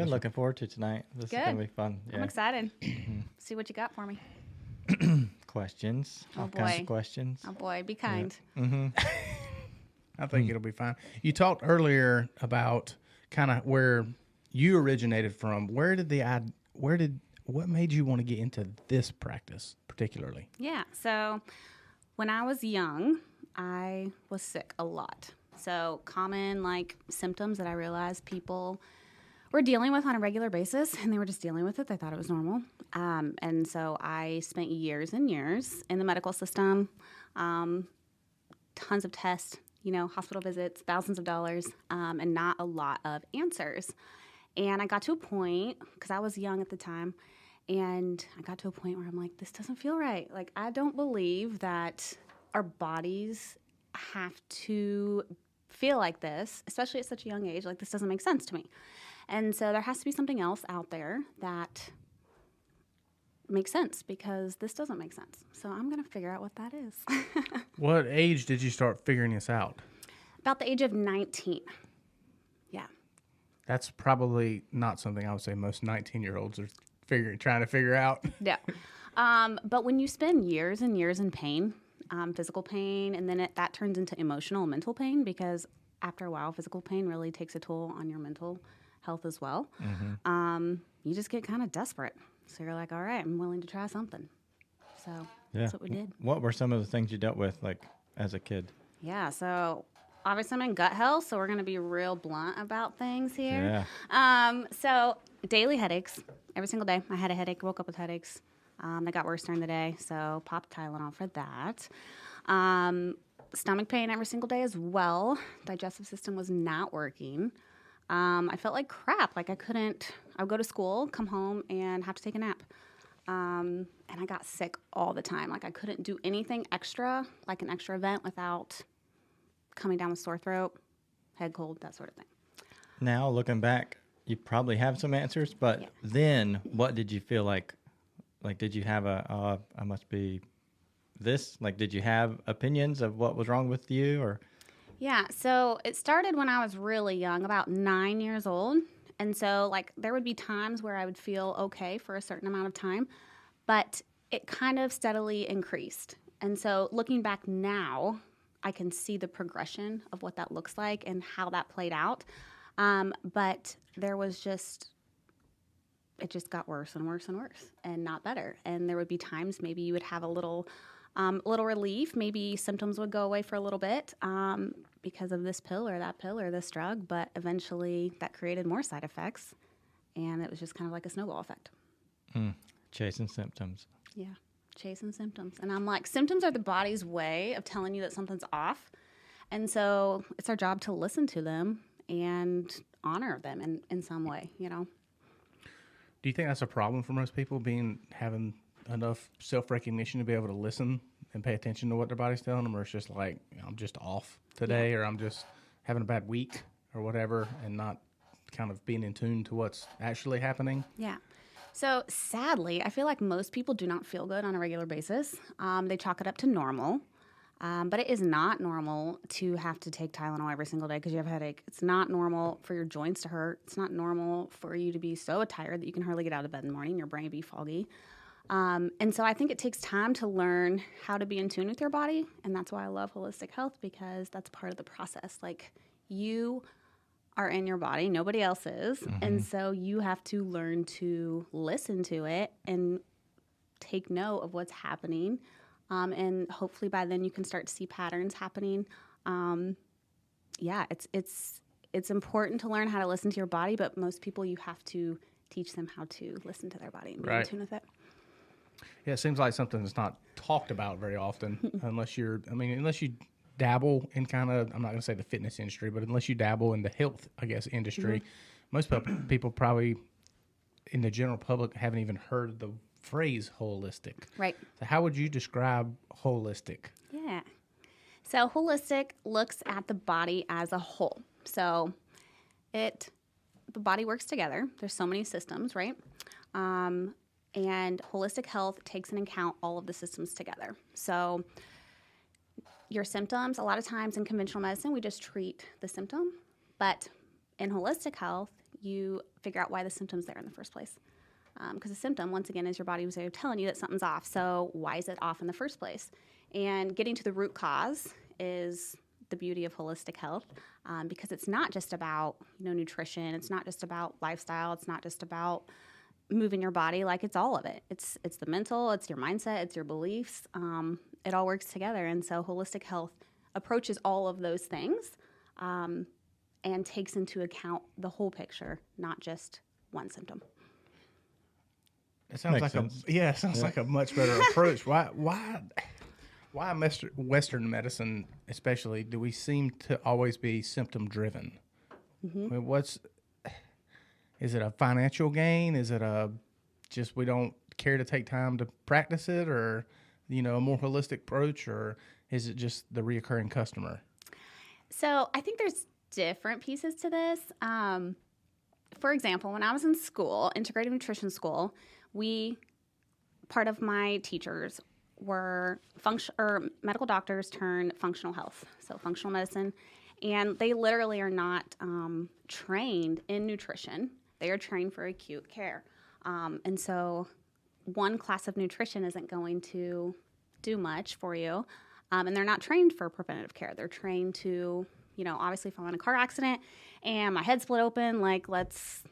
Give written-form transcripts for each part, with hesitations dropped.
been looking forward to tonight. This is going to be fun. Yeah. I'm excited. See what you got for me. Questions. Oh, All boy. kinds of questions. Oh, boy. Be kind. Mm-hmm. I think it'll be fine. You talked earlier about kind of where you originated from. What made you want to get into this practice particularly? Yeah. So when I was young, I was sick a lot. So common symptoms that I realized people were dealing with on a regular basis, and they were just dealing with it. They thought it was normal. And so I spent years and years in the medical system, tons of tests, hospital visits, thousands of dollars, and not a lot of answers. And I got to a point, because I was young at the time, and I got to a point where I'm like, this doesn't feel right. I don't believe that our bodies have to feel like this, especially at such a young age. This doesn't make sense to me. And so there has to be something else out there that makes sense, because this doesn't make sense. So I'm going to figure out what that is. What age did you start figuring this out? About the age of 19. Yeah. That's probably not something I would say most 19-year-olds are trying to figure out. Yeah. But when you spend years and years in pain, physical pain, and then that turns into emotional and mental pain, because after a while, physical pain really takes a toll on your mental health as well. Mm-hmm. You just get kind of desperate. So you're like, all right, I'm willing to try something. So that's what we did. What were some of the things you dealt with, as a kid? Yeah, so obviously I'm in gut health, so we're going to be real blunt about things here. Yeah. So daily headaches, every single day. I had a headache, woke up with headaches. They got worse during the day, so popped Tylenol for that. Stomach pain every single day as well. Digestive system was not working. I felt like crap. I would go to school, come home, and have to take a nap. And I got sick all the time. I couldn't do anything extra, like an extra event, without coming down with sore throat, head cold, that sort of thing. Now, looking back, you probably have some answers, but then what did you feel like? Did you have I must be this? Did you have opinions of what was wrong with you, or? Yeah, so it started when I was really young, about 9 years old. And so, there would be times where I would feel okay for a certain amount of time, but it kind of steadily increased. And so looking back now, I can see the progression of what that looks like and how that played out. But there was it just got worse and worse and worse and not better. And there would be times maybe you would have a little relief. Maybe symptoms would go away for a little bit because of this pill or that pill or this drug. But eventually that created more side effects. And it was just kind of like a snowball effect. Chasing symptoms. Yeah, chasing symptoms. And I'm like, symptoms are the body's way of telling you that something's off. And so it's our job to listen to them and honor them in some way, Do you think that's a problem for most people, having enough self-recognition to be able to listen and pay attention to what their body's telling them, or it's just I'm just off today, or I'm just having a bad week or whatever, and not kind of being in tune to what's actually happening? Yeah. So sadly, I feel like most people do not feel good on a regular basis. They chalk it up to normal. But it is not normal to have to take Tylenol every single day because you have a headache. It's not normal for your joints to hurt. It's not normal for you to be so tired that you can hardly get out of bed in the morning, your brain be foggy. And so I think it takes time to learn how to be in tune with your body, and that's why I love holistic health, because that's part of the process. You are in your body, nobody else is, and so you have to learn to listen to it and take note of what's happening. And hopefully by then you can start to see patterns happening. It's important to learn how to listen to your body, but most people you have to teach them how to listen to their body and be in tune with it. Yeah, it seems like something that's not talked about very often unless you dabble in kind of, I'm not going to say the fitness industry, but unless you dabble in the health, industry, most people probably in the general public haven't even heard the phrase holistic. Right. So how would you describe holistic? Yeah. So holistic looks at the body as a whole. So the body works together. There's so many systems, right? And holistic health takes into account all of the systems together. So your symptoms, a lot of times in conventional medicine, we just treat the symptom. But in holistic health, you figure out why the symptom's there in the first place. Because the symptom, once again, is your body was telling you that something's off. So why is it off in the first place? And getting to the root cause is the beauty of holistic health, because it's not just about nutrition. It's not just about lifestyle. It's not just about moving your body. Like, it's all of it. It's the mental. It's your mindset. It's your beliefs. It all works together. And so holistic health approaches all of those things and takes into account the whole picture, not just one symptom. It sounds Makes like sense. sounds like a much better approach. Why Western medicine, especially, do we seem to always be symptom driven? I mean, is it a financial gain? Is it just we don't care to take time to practice it, or a more holistic approach, or is it just the reoccurring customer? So I think there's different pieces to this. For example, when I was in school, integrative nutrition school, part of my teachers were medical doctors turned functional health, so functional medicine, and they literally are not trained in nutrition. They are trained for acute care, and so one class of nutrition isn't going to do much for you, and they're not trained for preventative care. They're trained to, obviously, if I'm in a car accident and my head split open, like let's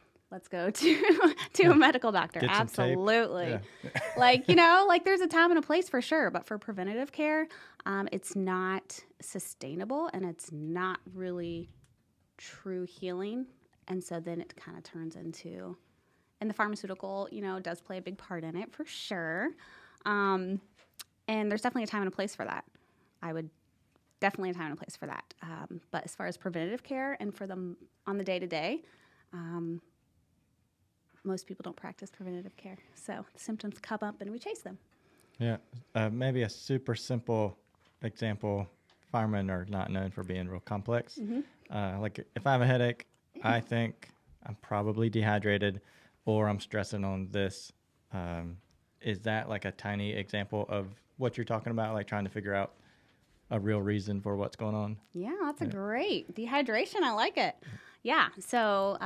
go to a medical doctor. Get some tape. Absolutely. Yeah. There's a time and a place for sure. But for preventative care, it's not sustainable and it's not really true healing. And so then it kind of turns into, and the pharmaceutical, does play a big part in it for sure. And there's definitely a time and a place for that. Definitely a time and a place for that. But as far as preventative care and for them on the day-to-day, most people don't practice preventative care. So the symptoms come up and we chase them. Yeah. Maybe a super simple example. Firemen are not known for being real complex. Like if I have a headache, I think I'm probably dehydrated or I'm stressing on this. Is that like a tiny example of what you're talking about, like trying to figure out a real reason for what's going on? Yeah, that's a great dehydration. I like it. Yeah. So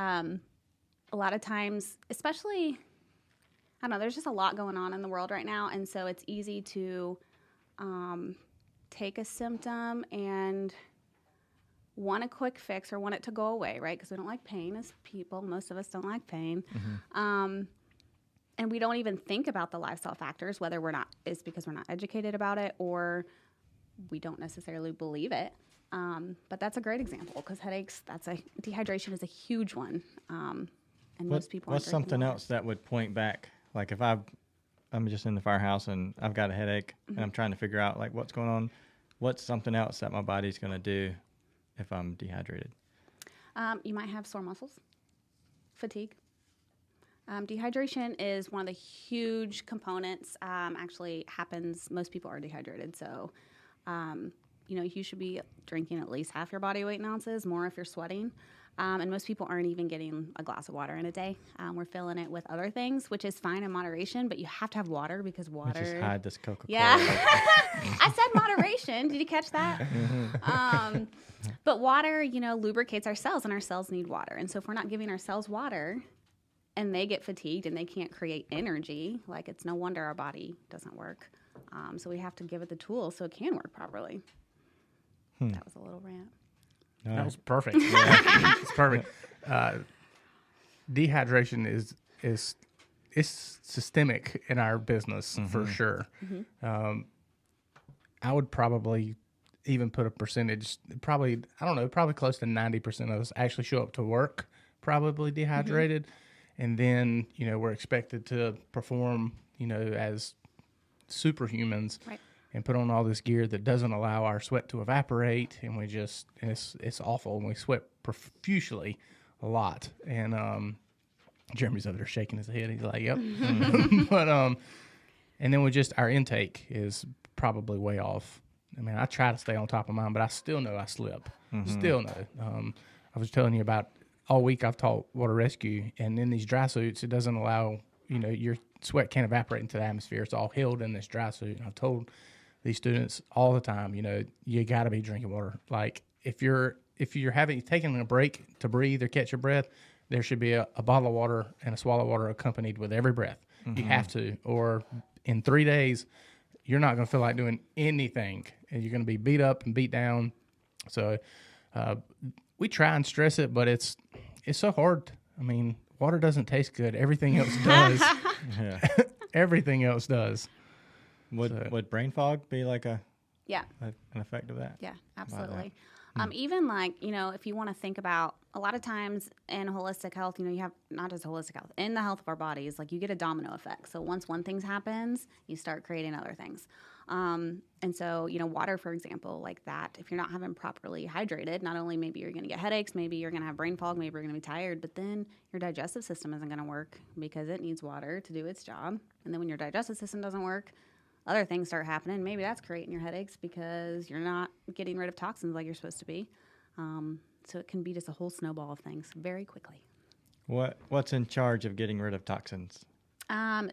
a lot of times, especially, I don't know, there's just a lot going on in the world right now. And so it's easy to take a symptom and want a quick fix or want it to go away, right? Because we don't like pain as people. Most of us don't like pain. And we don't even think about the lifestyle factors, whether it's because we're not educated about it or we don't necessarily believe it. But that's a great example because headaches, dehydration is a huge one. And most people aren't What's something water. else that would point back? Like if I'm just in the firehouse and I've got a headache and I'm trying to figure out like what's going on, what's something else that my body's going to do if I'm dehydrated? You might have sore muscles, fatigue. Dehydration is one of the huge components. Actually happens, most people are dehydrated. So, you should be drinking at least half your body weight in ounces, more if you're sweating. And most people aren't even getting a glass of water in a day. We're filling it with other things, which is fine in moderation, but you have to have water because water... Just hide this Coca-Cola. Yeah. I said moderation. Did you catch that? But water, lubricates our cells, and our cells need water. And so if we're not giving our cells water and they get fatigued and they can't create energy, like it's no wonder our body doesn't work. So we have to give it the tools so it can work properly. That was a little rant. That was perfect. Yeah. It's perfect. Dehydration is systemic in our business for sure. I would probably even put a percentage, probably close to 90% of us actually show up to work probably dehydrated. And then, we're expected to perform, as superhumans. Right. And put on all this gear that doesn't allow our sweat to evaporate, and it's awful, and we sweat profusely a lot. And Jeremy's over there shaking his head. He's like, "Yep." But and then our intake is probably way off. I mean, I try to stay on top of mine, but I still know I slip. Still know. I was telling you about all week I've taught water rescue, and in these dry suits, it doesn't allow your sweat can't evaporate into the atmosphere. It's all held in this dry suit. And I've told these students all the time, you got to be drinking water. Like if you're taking a break to breathe or catch your breath, there should be a bottle of water and a swallow of water accompanied with every breath. You have to, or in 3 days, you're not going to feel like doing anything, and you're going to be beat up and beat down. So we try and stress it, but it's so hard. I mean, water doesn't taste good. Everything else does. Yeah. Everything else does. Would brain fog be like an effect of that? Yeah, absolutely. Even like, if you want to think about a lot of times in holistic health, you have not just holistic health, in the health of our bodies, like you get a domino effect. So once one thing happens, you start creating other things. And so, water, for example, like that, if you're not having properly hydrated, not only maybe you're going to get headaches, maybe you're going to have brain fog, maybe you're going to be tired, but then your digestive system isn't going to work because it needs water to do its job. And then when your digestive system doesn't work, other things start happening. Maybe that's creating your headaches because you're not getting rid of toxins like you're supposed to be. So it can be just a whole snowball of things very quickly. What's in charge of getting rid of toxins?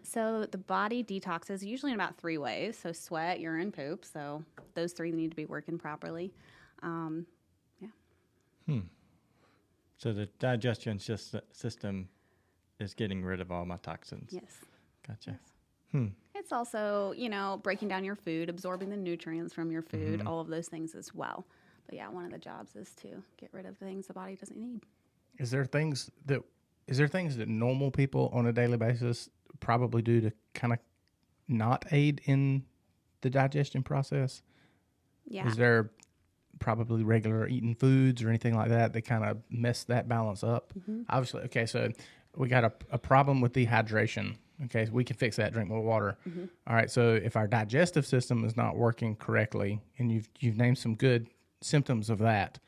So the body detoxes usually in about 3 ways. So sweat, urine, poop. So those 3 need to be working properly. So the digestion system is getting rid of all my toxins. Yes. Gotcha. Yes. It's also, breaking down your food, absorbing the nutrients from your food, all of those things as well. But yeah, one of the jobs is to get rid of things the body doesn't need. Is there things that normal people on a daily basis probably do to kind of not aid in the digestion process? Yeah. Is there probably regular eating foods or anything like that kind of mess that balance up? Obviously, okay, so we got a problem with dehydration. Okay, so we can fix that. Drink more water. All right, so if our digestive system is not working correctly, and you've named some good symptoms of that,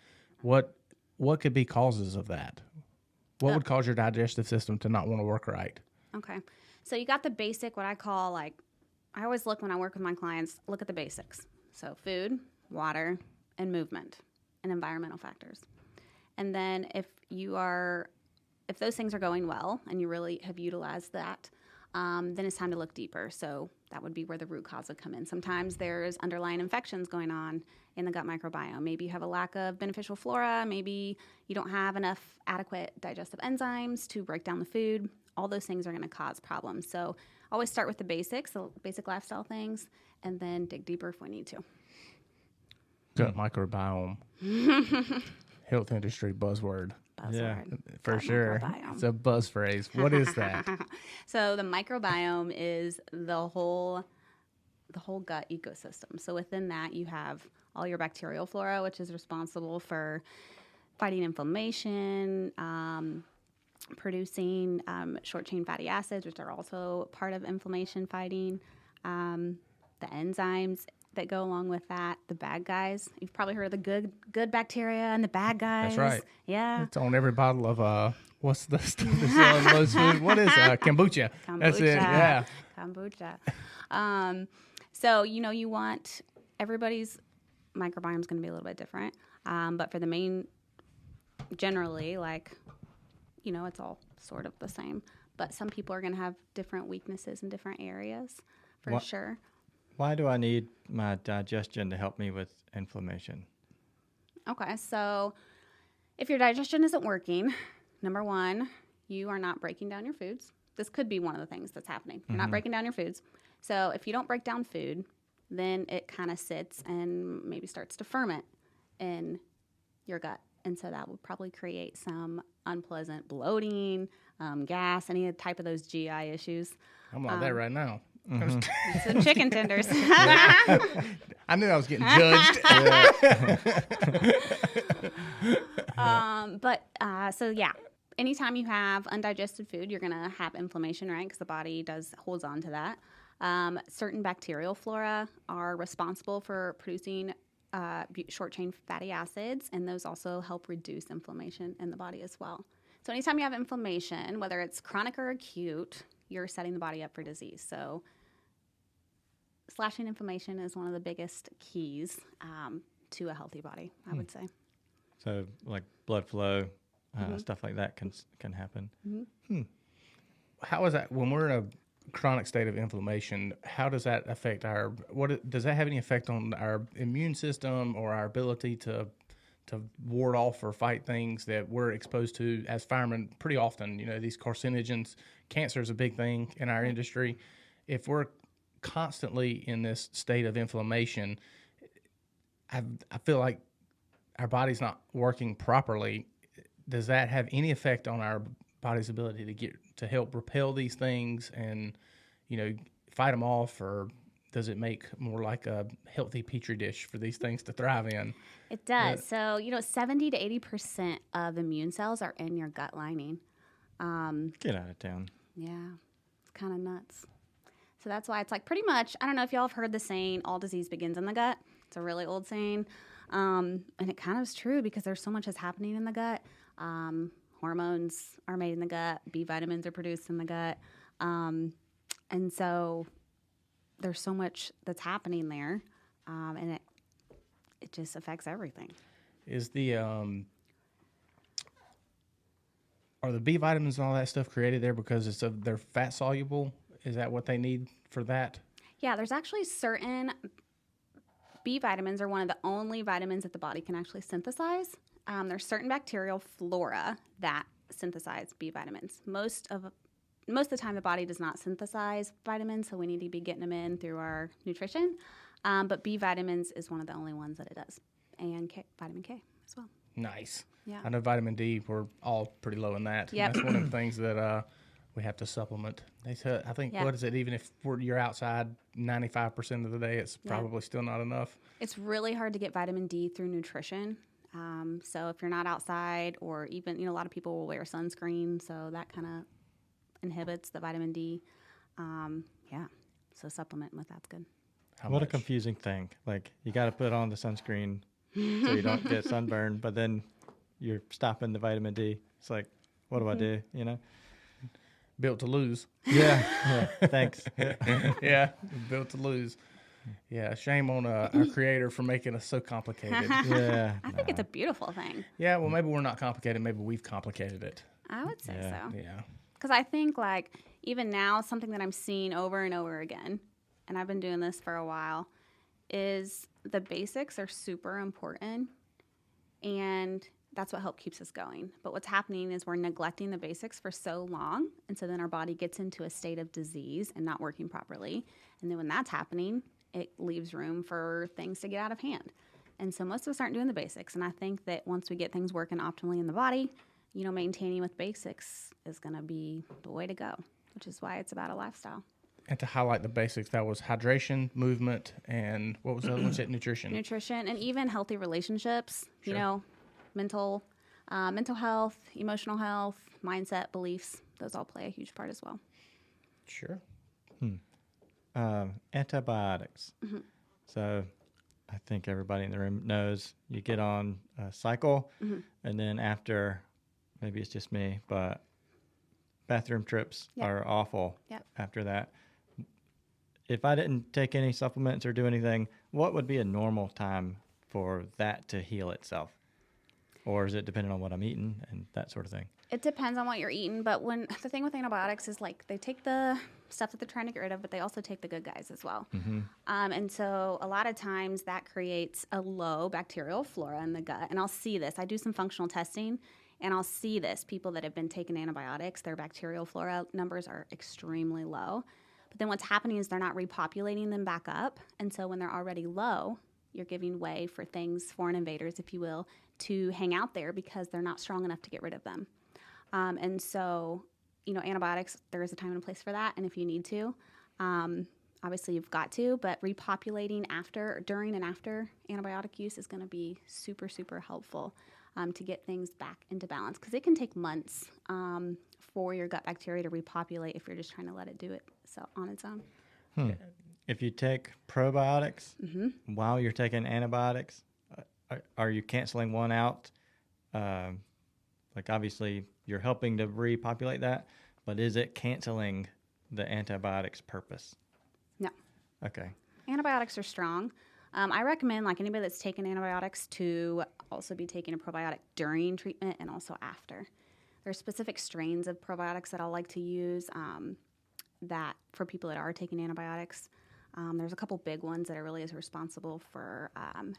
what could be causes of that? What would cause your digestive system to not want to work right? Okay, so you got the basic, what I call I always look when I work with my clients, look at the basics. So food, water, and movement, and environmental factors. And then if those things are going well and you really have utilized that, then it's time to look deeper. So that would be where the root cause would come in. Sometimes there's underlying infections going on in the gut microbiome. Maybe you have a lack of beneficial flora. Maybe you don't have enough adequate digestive enzymes to break down the food. All those things are going to cause problems. So always start with the basics, the basic lifestyle things, and then dig deeper if we need to. Gut microbiome. Health industry buzzword. Yeah, for sure. It's a buzz phrase. What is that? So the microbiome is the whole gut ecosystem. So within that, you have all your bacterial flora, which is responsible for fighting inflammation, producing short-chain fatty acids, which are also part of inflammation fighting, the enzymes that go along with that, the bad guys. You've probably heard of the good bacteria and the bad guys. That's right. Yeah. It's on every bottle of what's the stuff that's on most food? What is kombucha? That's it. Yeah. Kombucha. So you want everybody's microbiome is going to be a little bit different, but for the main, generally, it's all sort of the same. But some people are going to have different weaknesses in different areas, for sure. Why do I need my digestion to help me with inflammation? Okay, so if your digestion isn't working, number one, you are not breaking down your foods. This could be one of the things that's happening. You're not breaking down your foods. So if you don't break down food, then it kind of sits and maybe starts to ferment in your gut. And so that would probably create some unpleasant bloating, gas, any type of those GI issues. I'm like that right now. Some chicken tenders. I knew I was getting judged. So yeah, anytime you have undigested food, you're going to have inflammation, right? Because the body holds on to that. Certain bacterial flora are responsible for producing short-chain fatty acids, and those also help reduce inflammation in the body as well. So anytime you have inflammation, whether it's chronic or acute, you're setting the body up for disease. So slashing inflammation is one of the biggest keys to a healthy body, I would say. So like blood flow, stuff like that can happen. How is that when we're in a chronic state of inflammation? How does that affect does that have any effect on our immune system or our ability to to ward off or fight things that we're exposed to as firemen pretty often. You know, these carcinogens, cancer is a big thing in our industry. If we're constantly in this state of inflammation, I feel like our body's not working properly. Does that have any effect on our body's ability to help repel these things and, you know, fight them off, or does it make more like a healthy petri dish for these things to thrive in? It does. So, 70 to 80% of immune cells are in your gut lining. Get out of town. Yeah, it's kind of nuts. So that's why it's like pretty much, I don't know if y'all have heard the saying, all disease begins in the gut. It's a really old saying. And it kind of is true because there's so much that's happening in the gut. Hormones are made in the gut. B vitamins are produced in the gut. And so there's so much that's happening there. And it just affects everything. Is are the B vitamins and all that stuff created there because they're fat soluble? Is that what they need for that? Yeah, there's actually certain B vitamins are one of the only vitamins that the body can actually synthesize. There's certain bacterial flora that synthesize B vitamins. Most of the time, the body does not synthesize vitamins, so we need to be getting them in through our nutrition. But B vitamins is one of the only ones that it does, and vitamin K as well. Nice. Yeah. I know vitamin D, we're all pretty low in that. Yep. That's one of the things that we have to supplement. They said, I think, what is it? Even if you're outside 95% of the day, it's probably still not enough. It's really hard to get vitamin D through nutrition. So if you're not outside, or even, a lot of people will wear sunscreen, so that kind of inhibits the vitamin D. So supplementing with that's good. What a confusing thing. Like, you got to put on the sunscreen so you don't get sunburned, but then you're stopping the vitamin D. It's like, what do I do, Built to lose. Yeah. Thanks. Yeah, built to lose. Yeah, shame on our creator for making us so complicated. Yeah. I think it's a beautiful thing. Yeah, well, maybe we're not complicated. Maybe we've complicated it. I would say so. Yeah. Because I think, like, even now, something that I'm seeing over and over again, and I've been doing this for a while, is the basics are super important, and that's what help keeps us going. But what's happening is we're neglecting the basics for so long, and so then our body gets into a state of disease and not working properly. And then when that's happening, it leaves room for things to get out of hand. And so most of us aren't doing the basics. And I think that once we get things working optimally in the body, maintaining with basics is going to be the way to go, which is why it's about a lifestyle. And to highlight the basics, that was hydration, movement, and what was the other one? Nutrition. Nutrition, and even healthy relationships, Sure. mental health, emotional health, mindset, beliefs, those all play a huge part as well. Sure. Antibiotics. Mm-hmm. So I think everybody in the room knows you get on a cycle, Mm-hmm. and then after, maybe it's just me, but bathroom trips are awful after that. If I didn't take any supplements or do anything, what would be a normal time for that to heal itself? Or is it dependent on what I'm eating and that sort of thing? It depends on what you're eating, but the thing with antibiotics is, like, they take the stuff that they're trying to get rid of, but they also take the good guys as well. Mm-hmm. And so a lot of times that creates a low bacterial flora in the gut. And I'll see this. I do some functional testing, and I'll see this. People that have been taking antibiotics, their bacterial flora numbers are extremely low. But then what's happening is they're not repopulating them back up. And so when they're already low, you're giving way for things, foreign invaders, if you will, to hang out there because they're not strong enough to get rid of them. And so, antibiotics, there is a time and a place for that. And if you need to, obviously you've got to, but repopulating during and after antibiotic use is going to be super, super helpful to get things back into balance, because it can take months for your gut bacteria to repopulate if you're just trying to let it do it on its own. If you take probiotics Mm-hmm. while you're taking antibiotics, are you canceling one out? Like, obviously, you're helping to repopulate that, but is it canceling the antibiotics' purpose? No. Okay. Antibiotics are strong. I recommend, like, anybody that's taking antibiotics to also be taking a probiotic during treatment and also after. There's specific strains of probiotics that I like to use that for people that are taking antibiotics. There's a couple big ones that are really responsible for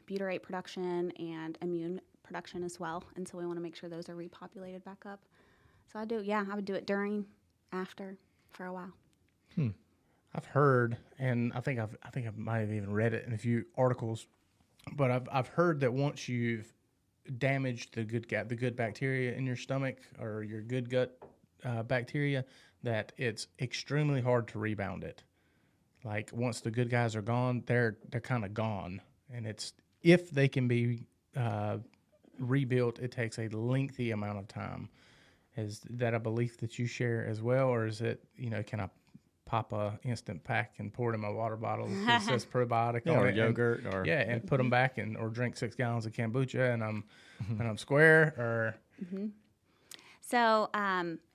butyrate production and immune production as well. And so we want to make sure those are repopulated back up. So I would do it during, after, for a while. I've heard, and I think I might have even read it in a few articles, but I've heard that once you've damaged the good bacteria in your stomach or your good gut bacteria, that it's extremely hard to rebound it. Like once the good guys are gone, they're kind of gone, and it's if they can be rebuilt, it takes a lengthy amount of time. Is that a belief that you share as well, or is it can I pop a instant pack and pour it in my water bottle that says probiotic on or it, yogurt, and put them back in, or drink 6 gallons of kombucha and I'm square, or So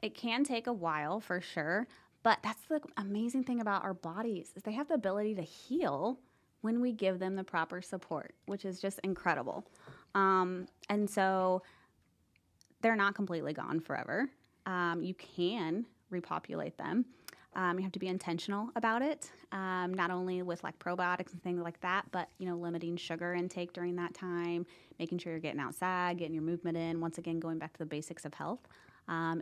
it can take a while for sure, but that's the amazing thing about our bodies is they have the ability to heal when we give them the proper support, which is just incredible. And so they're not completely gone forever. You can repopulate them. You have to be intentional about it, not only with like probiotics and things like that, but limiting sugar intake during that time, making sure you're getting outside, getting your movement in. Once again, going back to the basics of health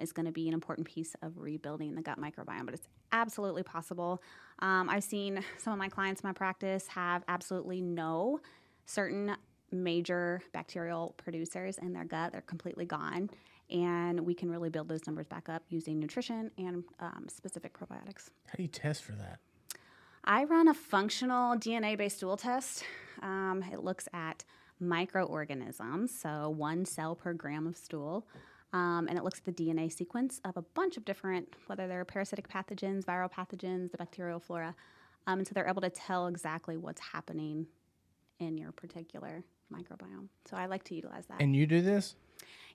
is going to be an important piece of rebuilding the gut microbiome. But it's absolutely possible. I've seen some of my clients in my practice have absolutely no certain major bacterial producers in their gut. They're completely gone. And we can really build those numbers back up using nutrition and specific probiotics. how do you test for that? I run a functional DNA-based stool test. It looks at microorganisms, so 1 cell per gram of stool. And it looks at the DNA sequence of a bunch of different, whether they're parasitic pathogens, viral pathogens, the bacterial flora. And so they're able to tell exactly what's happening in your particular microbiome. So I like to utilize that. And you do this?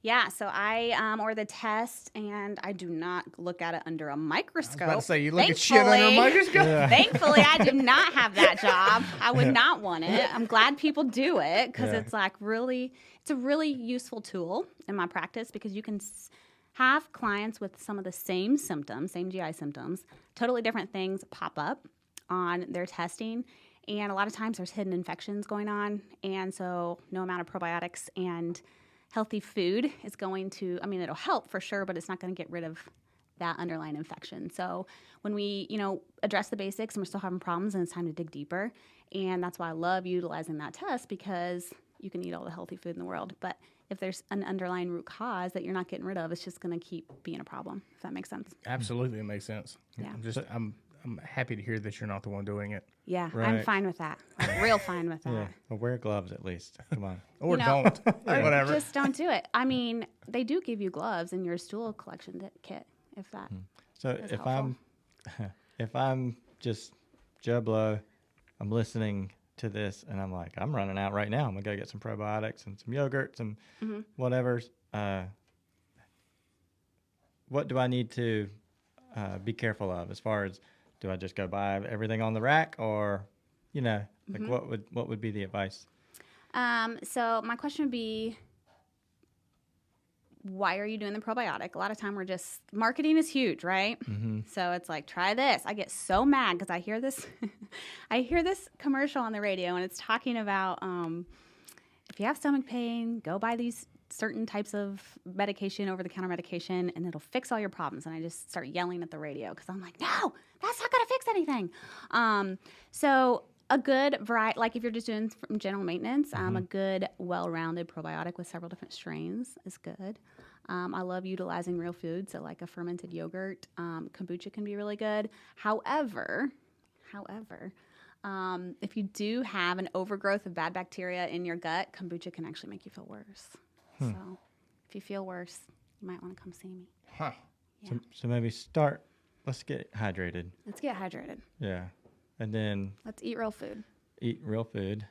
Yeah, so I order the test, and I do not look at it under a microscope. I was about to say, you look at shit under a microscope? Yeah. Thankfully, I do not have that job. I would not want it. I'm glad people do it because it's like it's a really useful tool in my practice because you can have clients with some of the same symptoms, same GI symptoms, totally different things pop up on their testing. And a lot of times there's hidden infections going on. And so no amount of probiotics and healthy food is going to, it'll help for sure, but it's not going to get rid of that underlying infection. So when we, address the basics and we're still having problems, and it's time to dig deeper. And that's why I love utilizing that test because you can eat all the healthy food in the world. But if there's an underlying root cause that you're not getting rid of, it's just going to keep being a problem, if that makes sense. Absolutely, it makes sense. Yeah. I'm happy to hear that you're not the one doing it. Yeah, Right. I'm fine with that. I'm real fine with that. Yeah. Well, wear gloves at least. Come on. Or don't. Or Whatever. just don't do it. They do give you gloves in your stool collection kit, if that. So is if helpful. if I'm just Joe Blow, I'm listening to this and I'm like, I'm running out right now. I'm gonna go get some probiotics and some yogurt, some whatever's. What do I need to be careful of as far as? Do I just go buy everything on the rack, or, what would be the advice? So my question would be, why are you doing the probiotic? A lot of time marketing is huge, right? Mm-hmm. So it's like, try this. I get so mad because I hear this commercial on the radio, and it's talking about if you have stomach pain, go buy these certain types of medication, over-the-counter medication, and it'll fix all your problems. And I just start yelling at the radio because I'm like, no, that's not going to fix anything. So a good variety, like if you're just doing from general maintenance, a good, well-rounded probiotic with several different strains is good. I love utilizing real food, so like a fermented yogurt. Kombucha can be really good. However, if you do have an overgrowth of bad bacteria in your gut, kombucha can actually make you feel worse. So if you feel worse, you might want to come see me. Huh. Yeah. So maybe let's get hydrated. Let's get hydrated. Yeah. And then Let's eat real food. eat real food.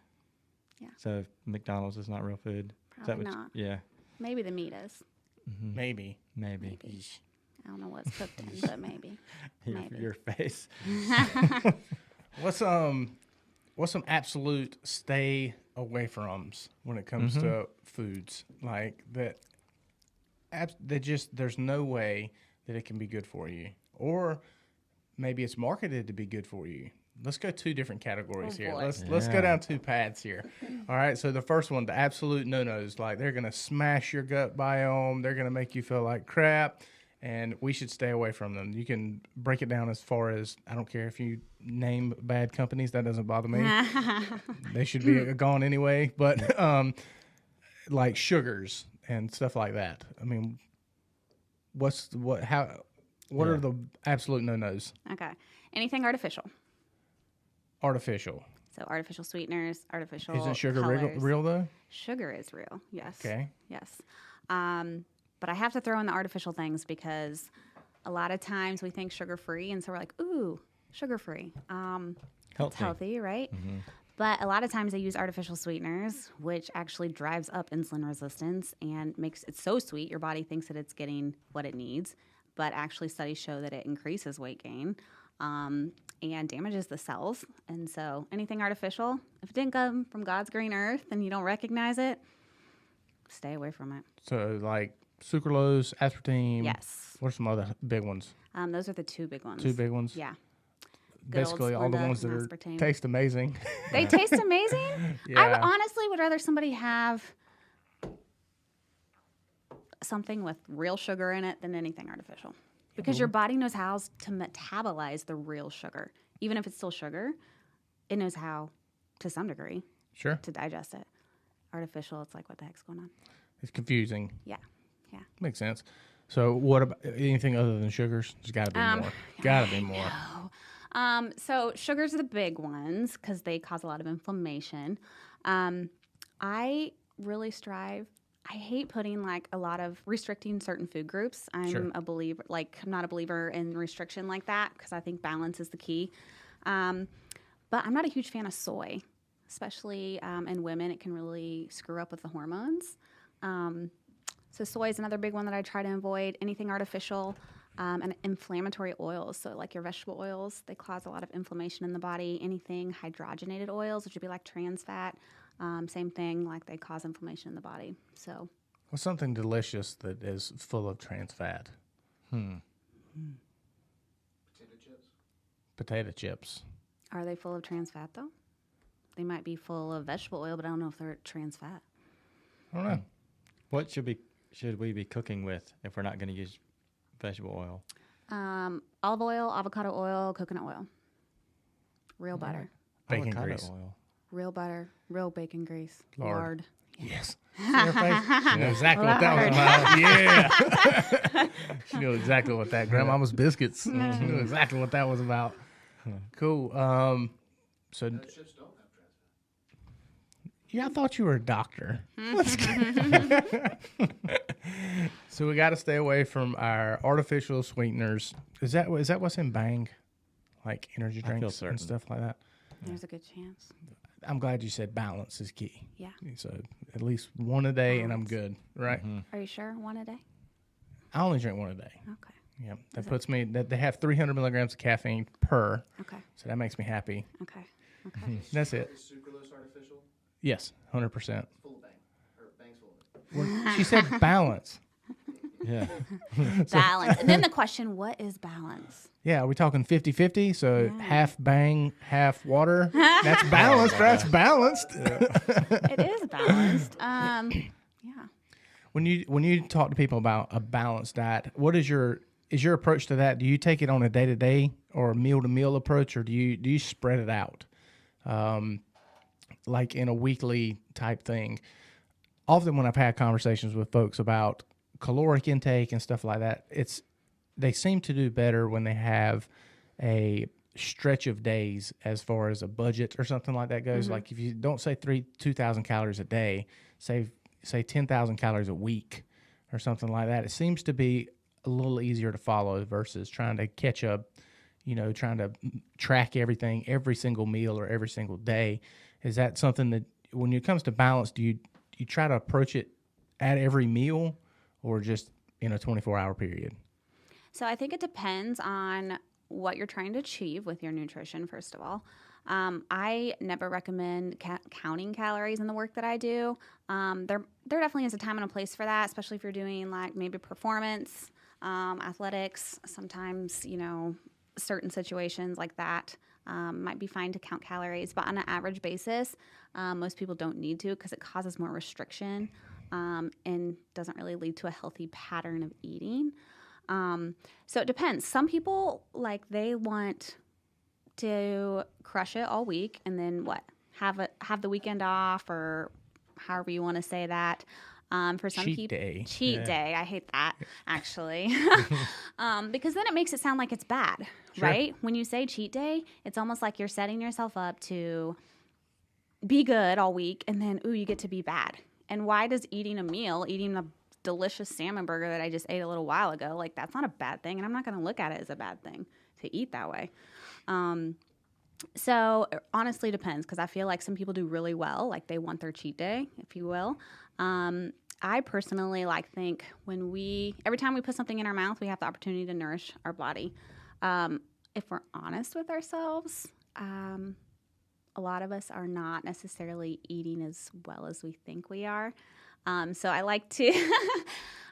Yeah. So McDonald's is not real food. Probably not. Yeah. Maybe the meat is. Mm-hmm. Maybe. Maybe. I don't know what's cooked in, but maybe. Maybe. Your face. What's some absolute stay away froms when it comes to foods like that? There's no way that it can be good for you, or maybe it's marketed to be good for you. Let's go 2 different categories here. boy. Let's go down 2 paths here. All right. So the first one, the absolute no-nos, like they're gonna smash your gut biome. They're gonna make you feel like crap, and we should stay away from them. You can break it down as far as I don't care if you name bad companies. That doesn't bother me. They should be gone anyway. But like sugars and stuff like that. I mean, what are the absolute no-nos? Okay. Anything artificial. Artificial. So artificial sweeteners, artificial Isn't sugar colors. real though? Sugar is real, yes. Okay. Yes. But I have to throw in the artificial things because a lot of times we think sugar-free, and so we're like, ooh, sugar-free. It's healthy, right? Mm-hmm. But a lot of times they use artificial sweeteners, which actually drives up insulin resistance and makes it so sweet your body thinks that it's getting what it needs. But actually studies show that it increases weight gain. And damages the cells. And so anything artificial, if it didn't come from God's green earth and you don't recognize it, stay away from it. So like sucralose, aspartame. Yes. What are some other big ones? Those are the 2 big ones. 2 big ones? Yeah. Good Basically all the Splenda ones that and aspartame. taste amazing. They taste amazing? Yeah. I honestly would rather somebody have something with real sugar in it than anything artificial. Because your body knows how to metabolize the real sugar. Even if it's still sugar, it knows how, to some degree, Sure. to digest it. Artificial, it's like, what the heck's going on? It's confusing. Yeah. Makes sense. So what about anything other than sugars? There's got to be more. Got to be more. So sugars are the big ones because they cause a lot of inflammation. I really strive. I hate putting like a lot of restricting certain food groups. I'm not a believer in restriction like that because I think balance is the key. But I'm not a huge fan of soy, especially in women. It can really screw up with the hormones. So soy is another big one that I try to avoid. Anything artificial and inflammatory oils. So like your vegetable oils, they cause a lot of inflammation in the body. Anything hydrogenated oils, which would be like trans fat. Same thing, like they cause inflammation in the body. So, What's something delicious that is full of trans fat? Potato chips. Potato chips. Are they full of trans fat though? They might be full of vegetable oil, but I don't know if they're trans fat. I don't know. What should we be cooking with if we're not going to use vegetable oil? Olive oil, avocado oil, coconut oil, real butter, Bacon Avocado grease. oil. real butter, real bacon grease, Lard. lard. Yes. See her face? She knew exactly what that was about. Yeah. She knew exactly what that. Grandmama's biscuits. She knew exactly what that was about. Cool. So No, chips don't have trans fat. yeah, I thought you were a doctor. Let's go. So we got to stay away from our artificial sweeteners. Is that what's in Bang? Like energy I feel drinks certain. and stuff like that? There's a good chance. I'm glad you said balance is key. Yeah. So at least one a day and I'm good, right? Are you sure? One a day? I only drink one a day. Okay. Yeah, that puts me. That they have 300 milligrams of caffeine per, Okay. so that makes me happy. Okay. Okay. That's it. Is sucralose artificial? Yes, 100%. It's full of Bang. Or Bang's full of it. She said balance. Yeah. Balance. And then the question, what is balance? Yeah, are we talking 50-50? So half Bang, half water. That's balanced. That's balanced. It is balanced. Yeah. When you talk to people about a balanced diet, what is your approach to that? Do you take it on a day-to-day or a meal-to-meal approach, or do you spread it out, like in a weekly type thing? Often when I've had conversations with folks about caloric intake and stuff like that, they seem to do better when they have a stretch of days as far as a budget or something like that goes. Like if you don't say 2,000 calories a day, say 10,000 calories a week or something like that. It seems to be a little easier to follow versus trying to catch up, trying to track everything every single meal or every single day. Is that something that when it comes to balance, do you try to approach it at every meal or just in a 24-hour period? So I think it depends on what you're trying to achieve with your nutrition, first of all. I never recommend counting calories in the work that I do. There definitely is a time and a place for that, especially if you're doing like maybe performance, athletics, sometimes, certain situations like that. Might be fine to count calories, but on an average basis, most people don't need to because it causes more restriction and doesn't really lead to a healthy pattern of eating. So it depends. Some people, like, they want to crush it all week and then have the weekend off, or however you want to say that. For some Cheat people, day. cheat day. I hate that, actually, because then it makes it sound like it's bad, Sure. right? When you say cheat day, it's almost like you're setting yourself up to be good all week, and then you get to be bad. And why does eating a delicious salmon burger that I just ate a little while ago, like, that's not a bad thing, and I'm not going to look at it as a bad thing to eat that way. So it honestly depends, because I feel like some people do really well, like they want their cheat day, if you will. I personally think every time we put something in our mouth, we have the opportunity to nourish our body. If we're honest with ourselves, a lot of us are not necessarily eating as well as we think we are. So I like to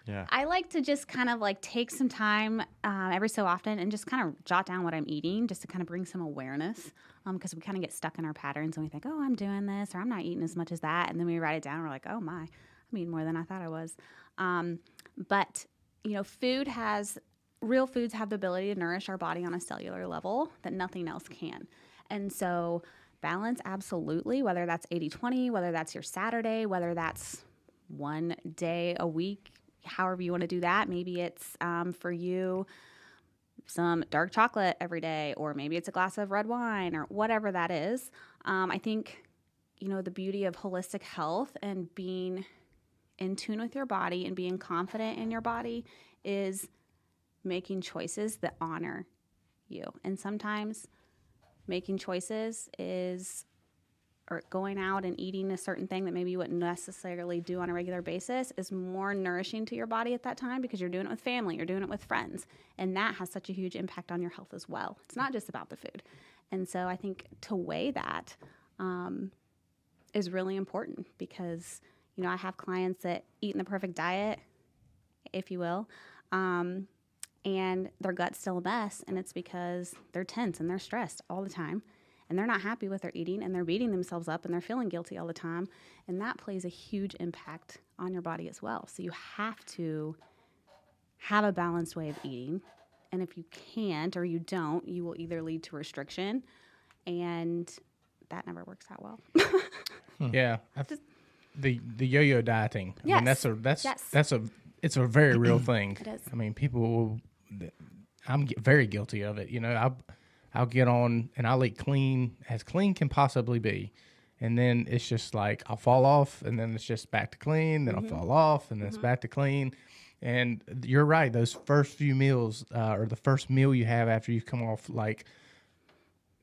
I like to just kind of take some time every so often and just kind of jot down what I'm eating, just to kind of bring some awareness, because we kind of get stuck in our patterns and we think, oh, I'm doing this, or I'm not eating as much as that. And then we write it down and we're like, oh my, I'm eating more than I thought I was. But, real foods have the ability to nourish our body on a cellular level that nothing else can. And so balance, absolutely, whether that's 80-20, whether that's your Saturday, whether that's one day a week, however you want to do that. Maybe it's for you some dark chocolate every day, or maybe it's a glass of red wine, or whatever that is. I think, the beauty of holistic health and being in tune with your body and being confident in your body is making choices that honor you. And sometimes making choices or going out and eating a certain thing that maybe you wouldn't necessarily do on a regular basis is more nourishing to your body at that time, because you're doing it with family, you're doing it with friends, and that has such a huge impact on your health as well. It's not just about the food. And so I think to weigh that is really important, because, I have clients that eat in the perfect diet, if you will, and their gut's still a mess, and it's because they're tense and they're stressed all the time. And they're not happy with their eating, and they're beating themselves up, and they're feeling guilty all the time. And that plays a huge impact on your body as well. So you have to have a balanced way of eating. And if you can't, or you don't, you will either lead to restriction, and that never works out well. Yeah. The yo-yo dieting. I mean, Yes. it's a very real thing. It is. I mean, I'm very guilty of it. I'll get on and I'll eat as clean can possibly be. And then it's just like I'll fall off, and then it's just back to clean. Then I'll fall off, and then it's back to clean. And you're right. Those first few meals, or the first meal you have after you come off,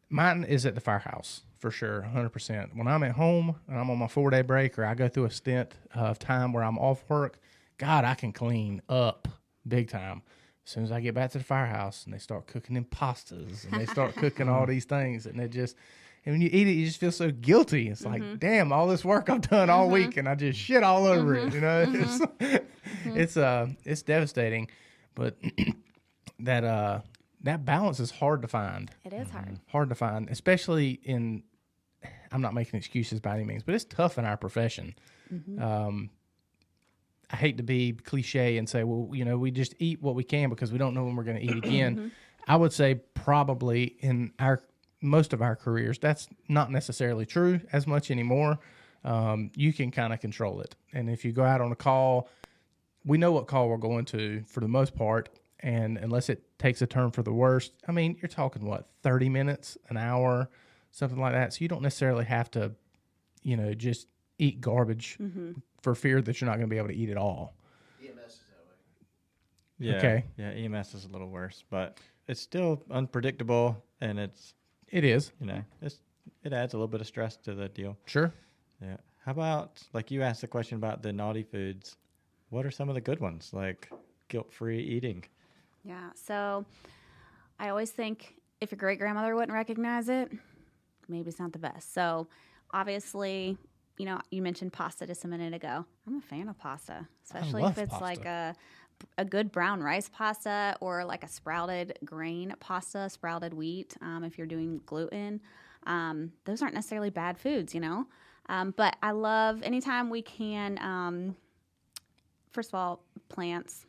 mine is at the firehouse for sure, 100%. When I'm at home and I'm on my 4-day break, or I go through a stint of time where I'm off work, God, I can clean up big time. As soon as I get back to the firehouse and they start cooking them pastas and they start cooking all these things, and and when you eat it, you just feel so guilty. It's like, damn, all this work I've done all week and I just shit all over it. It's devastating, but that balance is hard to find. It is hard. Hard to find, especially I'm not making excuses by any means, but it's tough in our profession. I hate to be cliche and say, well, we just eat what we can because we don't know when we're going to eat again. I would say probably in most of our careers, that's not necessarily true as much anymore. You can kind of control it. And if you go out on a call, we know what call we're going to for the most part. And unless it takes a turn for the worst, I mean, you're talking 30 minutes, an hour, something like that. So you don't necessarily have to, just eat garbage for fear that you're not going to be able to eat it all. EMS is that way. Yeah. Okay. Yeah, EMS is a little worse, but it's still unpredictable, and It is. it adds a little bit of stress to the deal. Sure. Yeah. How about, you asked the question about the naughty foods. What are some of the good ones, like guilt-free eating? Yeah. So I always think if your great grandmother wouldn't recognize it, maybe it's not the best. So obviously, you mentioned pasta just a minute ago. I'm a fan of pasta, especially love if it's pasta. like a a good brown rice pasta or like a sprouted grain pasta, sprouted wheat, if you're doing gluten. Those aren't necessarily bad foods, you know. But I love anytime we can, first of all, plants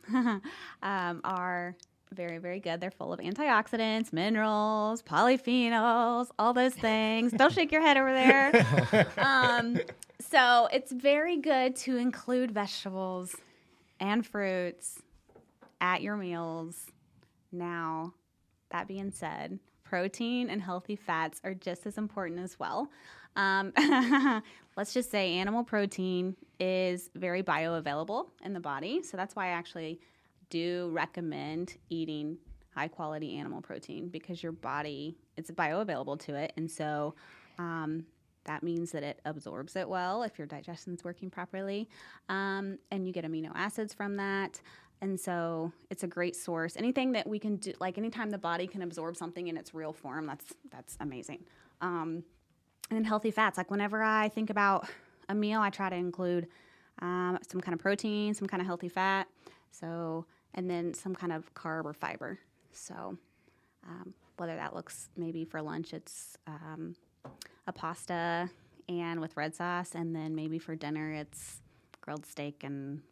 are very, very good. They're full of antioxidants, minerals, polyphenols, all those things. Don't shake your head over there. So it's very good to include vegetables and fruits at your meals. Now, that being said, protein and healthy fats are just as important as well. Let's just say animal protein is very bioavailable in the body. So that's why I actually do recommend eating high quality animal protein, because your body, it's bioavailable to it. And so that means that it absorbs it well if your digestion is working properly. And you get amino acids from that. And so it's a great source. Anything that we can do, like anytime the body can absorb something in its real form, that's amazing. And then healthy fats, like whenever I think about a meal, I try to include some kind of protein, some kind of healthy fat, so, and then some kind of carb or fiber. So whether that looks, maybe for lunch, it's a pasta and with red sauce, and then maybe for dinner it's grilled steak and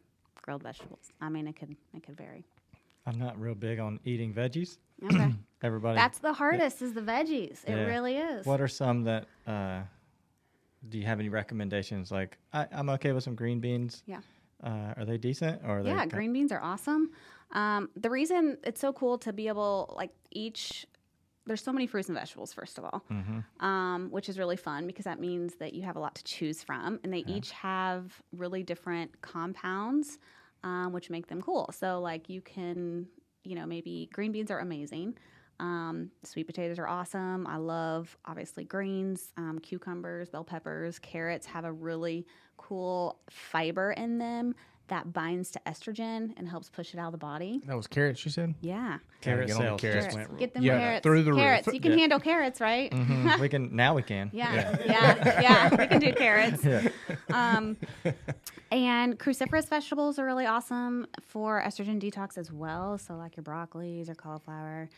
grilled vegetables. I mean, it could vary. I'm not real big on eating veggies. Okay. Everybody. That's the hardest, is the veggies. It Yeah. really is. What are some that, do you have any recommendations? Like, I'm okay with some green beans. Yeah. Are they decent? Or are Yeah, they green beans are awesome. The reason it's so cool to be able, like, there's so many fruits and vegetables, first of all, which is really fun because that means that you have a lot to choose from. And they each have really different compounds, which make them cool. So, like, you can, maybe green beans are amazing. Sweet potatoes are awesome. I love, obviously, greens, cucumbers, bell peppers, carrots have a really cool fiber in them that binds to estrogen and helps push it out of the body. That was carrots, you said? Yeah. carrot Get on the sales carrots. just went Get them Yeah, carrots. through the roof. Carrots. You can Yeah. handle carrots, right? we can. Yeah. We can do carrots. Yeah. And cruciferous vegetables are really awesome for estrogen detox as well. So like your broccolis or cauliflower.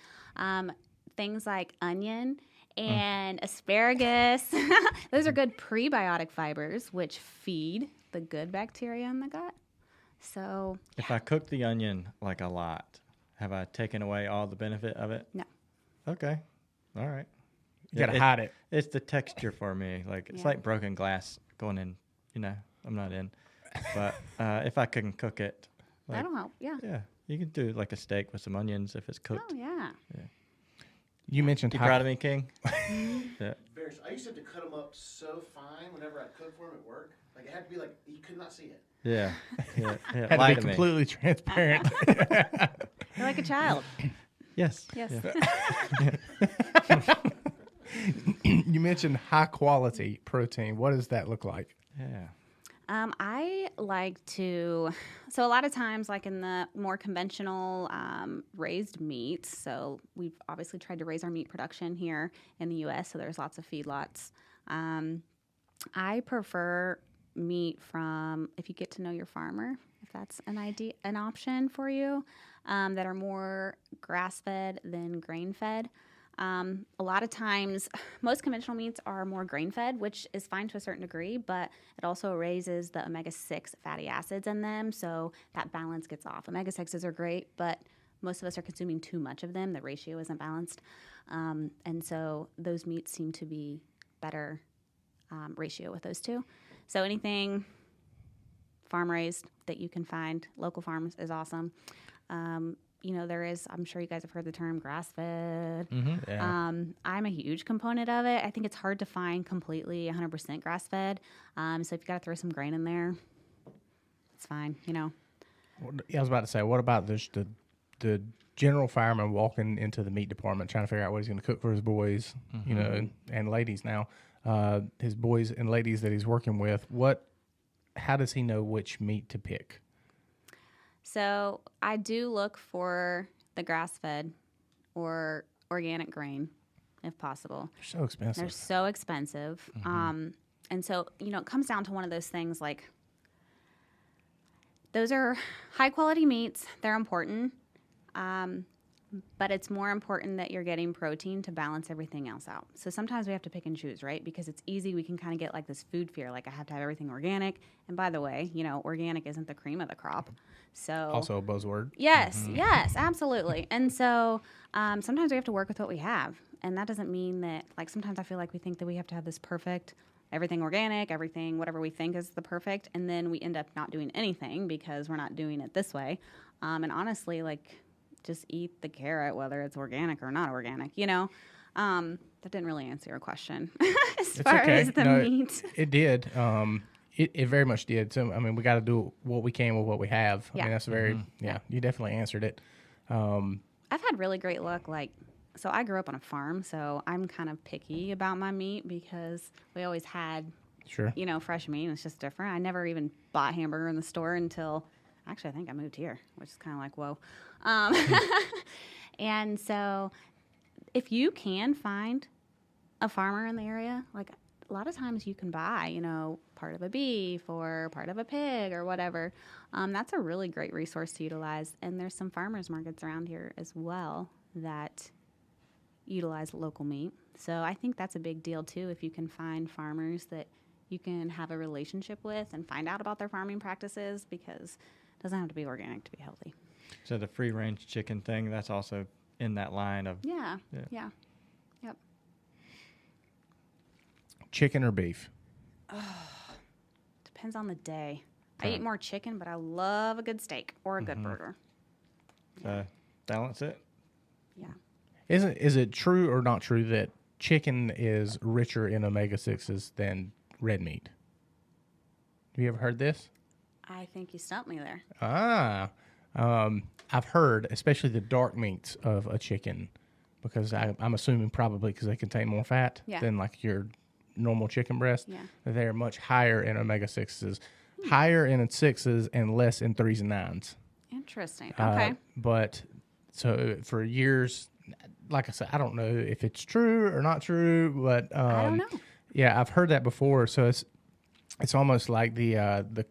Things like onion and asparagus. Those are good prebiotic fibers, which feed the good bacteria in the gut. So If I cook the onion like a lot, have I taken away all the benefit of it? no. Okay. All right. You got to hide it. It's the texture for me. Like, it's Yeah. like broken glass going in, I'm not in. But if I can cook it, like, That'll help. Yeah. yeah, you can do like a steak with some onions if it's cooked. Oh, yeah. You mentioned You proud of me, King? Yeah. I used to have to cut them up so fine whenever I cooked for them at work. Like, it had to be like, you could not see it. Yeah. Yeah. Yeah. had Lie to to be me. completely transparent. You're like a child. Yes. Yes. Yeah. You mentioned high quality protein. What does that look like? Yeah. I like to, so a lot of times, like in the more conventional raised meats, so we've obviously tried to raise our meat production here in the U.S., so there's lots of feedlots. I prefer meat from, if you get to know your farmer, if that's an option for you, that are more grass-fed than grain-fed. A lot of times, most conventional meats are more grain-fed, which is fine to a certain degree, but it also raises the omega-6 fatty acids in them, so that balance gets off. Omega-6s are great, but most of us are consuming too much of them. The ratio isn't balanced. And so those meats seem to be better ratio with those two. So anything farm-raised that you can find, local farms, is awesome. There is, I'm sure you guys have heard the term grass-fed. Yeah. I'm a huge component of it. I think it's hard to find completely 100% grass-fed. So if you got to throw some grain in there, it's fine, Yeah, I was about to say, what about the general fireman walking into the meat department trying to figure out what he's going to cook for his boys, and ladies now, his boys and ladies that he's working with. How does he know which meat to pick? So I do look for the grass-fed or organic grain, if possible. They're so expensive. They're so expensive. And so, it comes down to one of those things like, Those are high quality meats. They're important. But it's more important that you're getting protein to balance everything else out. So sometimes we have to pick and choose, right? Because it's easy. We can kind of get like this food fear, like I have to have everything organic. And by the way, organic isn't the cream of the crop. So Also a buzzword. yes, yes, absolutely. And so sometimes we have to work with what we have. And that doesn't mean that, like, sometimes I feel like we think that we have to have this perfect, everything organic, everything, whatever we think is the perfect. And then we end up not doing anything because we're not doing it this way. And honestly, like, just eat the carrot, whether it's organic or not organic, That didn't really answer your question as far as the meat. It did. It very much did. So, I mean, we got to do what we can with what we have. Yeah. I mean, that's very, you definitely answered it. I've had really great luck. So I grew up on a farm, so I'm kind of picky about my meat because we always had, Sure. Fresh meat. It's just different. I never even bought hamburger in the store until, actually, I think I moved here, which is kind of like, whoa. And so if you can find a farmer in the area, like a lot of times you can buy, part of a beef or part of a pig or whatever. That's a really great resource to utilize. And there's some farmers markets around here as well that utilize local meat. So I think that's a big deal too, if you can find farmers that you can have a relationship with and find out about their farming practices, because it doesn't have to be organic to be healthy. So the free range chicken thing, that's also in that line of Yeah. Yep. Chicken or beef? Depends on the day. I eat more chicken, but I love a good steak or a good burger. Balance it. Yeah. Is it true or not true that chicken is richer in omega-6s than red meat? Have you ever heard this? I think you stumped me there. I've heard, especially the dark meats of a chicken, because I'm assuming probably because they contain more fat than like your normal chicken breast. Yeah. They're much higher in omega-6s, higher in 6s and less in 3s and 9s. Interesting. Okay. But so for years, like I said, I don't know if it's true or not true, but I don't know. Yeah, I've heard that before. So it's almost like the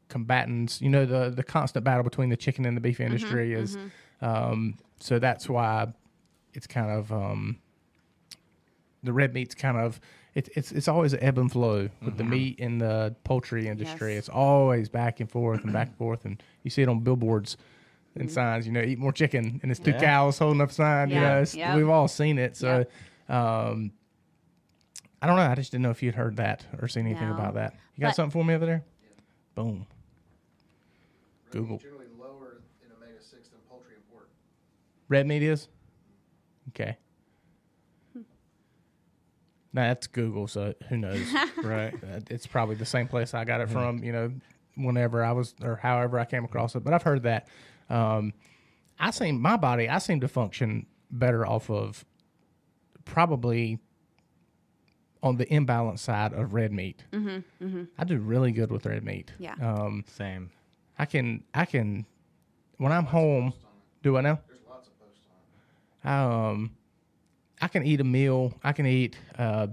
combatants, the constant battle between the chicken and the beef industry is. So that's why it's kind of the red meat's kind of it's always an ebb and flow with the meat in the poultry industry. Yes. It's always back and forth and back and forth, and you see it on billboards and signs. Eat more chicken, and it's two cows holding up a sign. Yeah. We've all seen it. So I don't know. I just didn't know if you'd heard that or seen anything about that. You got something for me over there? Boom. Google. Generally lower in omega-6 than poultry and pork. Red meat is? Okay. Now that's Google, so who knows? Right. It's probably the same place I got it from, whenever I was, or however I came across it. But I've heard that. I seem to function better off of probably on the imbalanced side of red meat. I do really good with red meat. Yeah. Same. I can when I'm home. Do I know? There's lots of posts on it. I can eat a meal. I can eat, a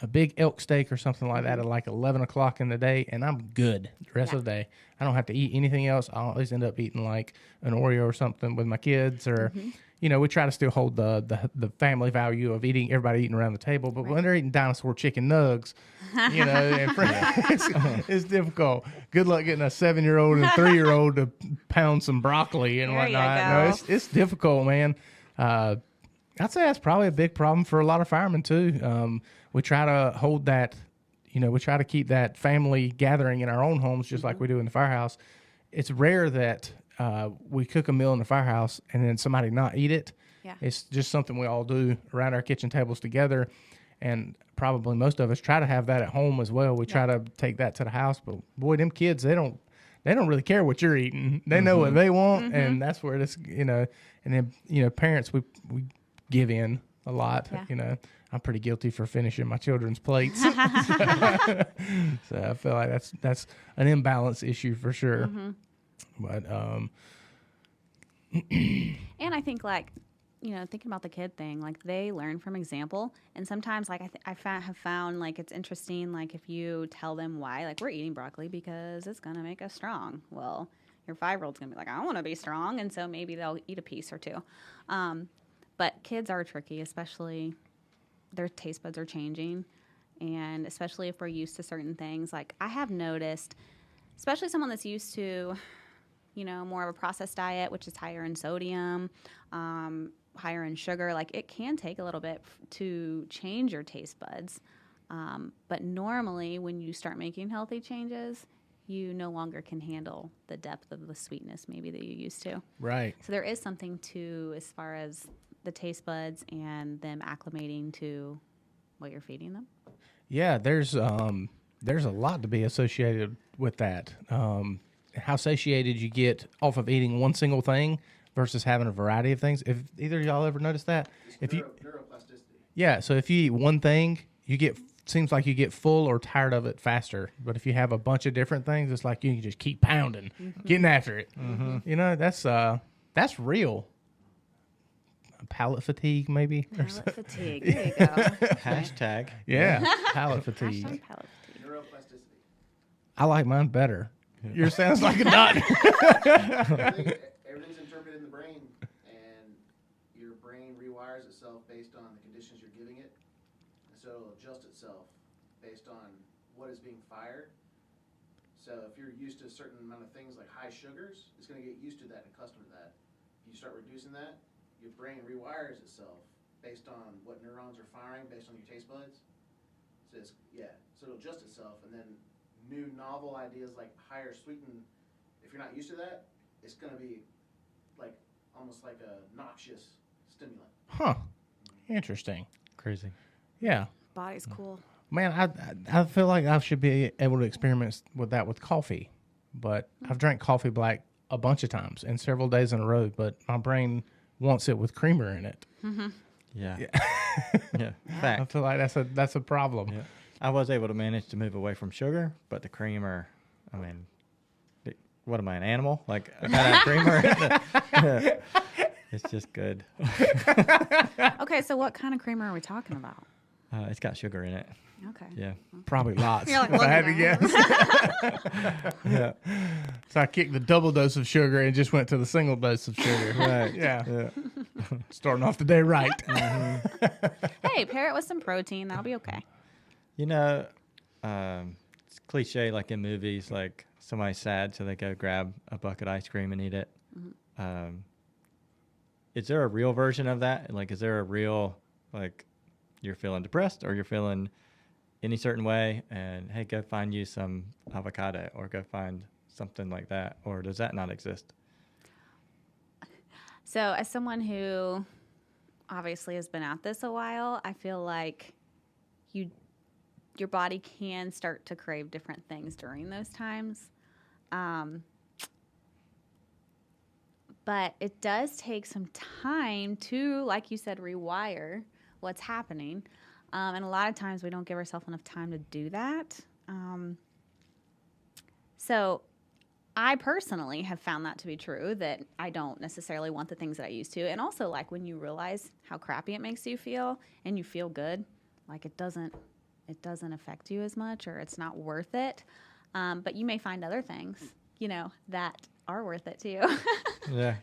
big elk steak or something like that at like 11 o'clock in the day, and I'm good the rest of the day. I don't have to eat anything else. I always end up eating like an Oreo or something with my kids, or, we try to still hold the family value of everybody eating around the table. But when they're eating dinosaur chicken nugs, and it's difficult. Good luck getting a 7-year-old and 3-year-old to pound some broccoli and There you whatnot. go. No, it's difficult, man. I'd say that's probably a big problem for a lot of firemen too. We try to hold that, we try to keep that family gathering in our own homes, just like we do in the firehouse. It's rare that we cook a meal in the firehouse and then somebody not eat it. Yeah. It's just something we all do around our kitchen tables together. And probably most of us try to have that at home as well. We try to take that to the house, but boy, them kids, they don't really care what you're eating. They know what they want, and that's where it's, and then, parents, we give in a lot. Yeah. I'm pretty guilty for finishing my children's plates. So I feel like that's an imbalance issue for sure. But And I think, like, thinking about the kid thing, like they learn from example. And sometimes like have found like it's interesting, like if you tell them why, like we're eating broccoli because it's going to make us strong. Well, your 5-year-old's going to be like, I want to be strong. And so maybe they'll eat a piece or two. But kids are tricky, especially their taste buds are changing. And especially if we're used to certain things. Like I have noticed, especially someone that's used to, more of a processed diet, which is higher in sodium, higher in sugar, like it can take a little bit to change your taste buds. But normally when you start making healthy changes, you no longer can handle the depth of the sweetness maybe that you used to. Right. So there is something to, as far as the taste buds and them acclimating to what you're feeding them. Yeah, there's a lot to be associated with that. How satiated you get off of eating one single thing versus having a variety of things. If either of y'all ever noticed that, Neuroplasticity. Yeah, so if you eat one thing, seems like you get full or tired of it faster. But if you have a bunch of different things, it's like you can just keep pounding, getting after it. Mm-hmm. That's real. Palate fatigue, maybe. Palate fatigue. There you go. Hashtag. Yeah, palate fatigue. Hashtag palate fatigue. Neuroplasticity. I like mine better. Yours sounds like a nut. Everything's interpreted in the brain, and your brain rewires itself based on the conditions you're giving it, and so it'll adjust itself based on what is being fired. So if you're used to a certain amount of things like high sugars, it's going to get used to that and accustomed to that. If you start reducing that, your brain rewires itself based on what neurons are firing based on your taste buds. So so it'll adjust itself, and then new novel ideas like higher sweeten, if you're not used to that, it's going to be like almost like a noxious stimulant. Huh. Interesting. Crazy. Yeah. Body's cool. Man, I feel like I should be able to experiment with that with coffee, but I've drank coffee black a bunch of times and several days in a row, but my brain wants it with creamer in it. Mm-hmm. Yeah. Yeah. Fact. I feel like that's a problem. Yeah. I was able to manage to move away from sugar, but the creamer, I mean, what am I, an animal? Like, I got a creamer. It's just good. Okay, so what kind of creamer are we talking about? It's got sugar in it. Okay. Yeah. Probably lots. You're like, if I had to looking guess. Yeah. So I kicked the double dose of sugar and just went to the single dose of sugar. Right. Yeah. Starting off the day right. Hey, pair it with some protein. That'll be okay. It's cliche, like in movies, like somebody's sad, so they go grab a bucket of ice cream and eat it. Mm-hmm. Is there a real version of that? Like, is there a real, like, you're feeling depressed or you're feeling any certain way, and hey, go find you some avocado or go find something like that, or does that not exist? So as someone who obviously has been at this a while, I feel like your body can start to crave different things during those times. But it does take some time to, like you said, rewire what's happening. And a lot of times we don't give ourselves enough time to do that. So I personally have found that to be true, that I don't necessarily want the things that I used to. And also, like, when you realize how crappy it makes you feel and you feel good, like it doesn't affect you as much, or it's not worth it. But you may find other things, that are worth it to you. Yeah,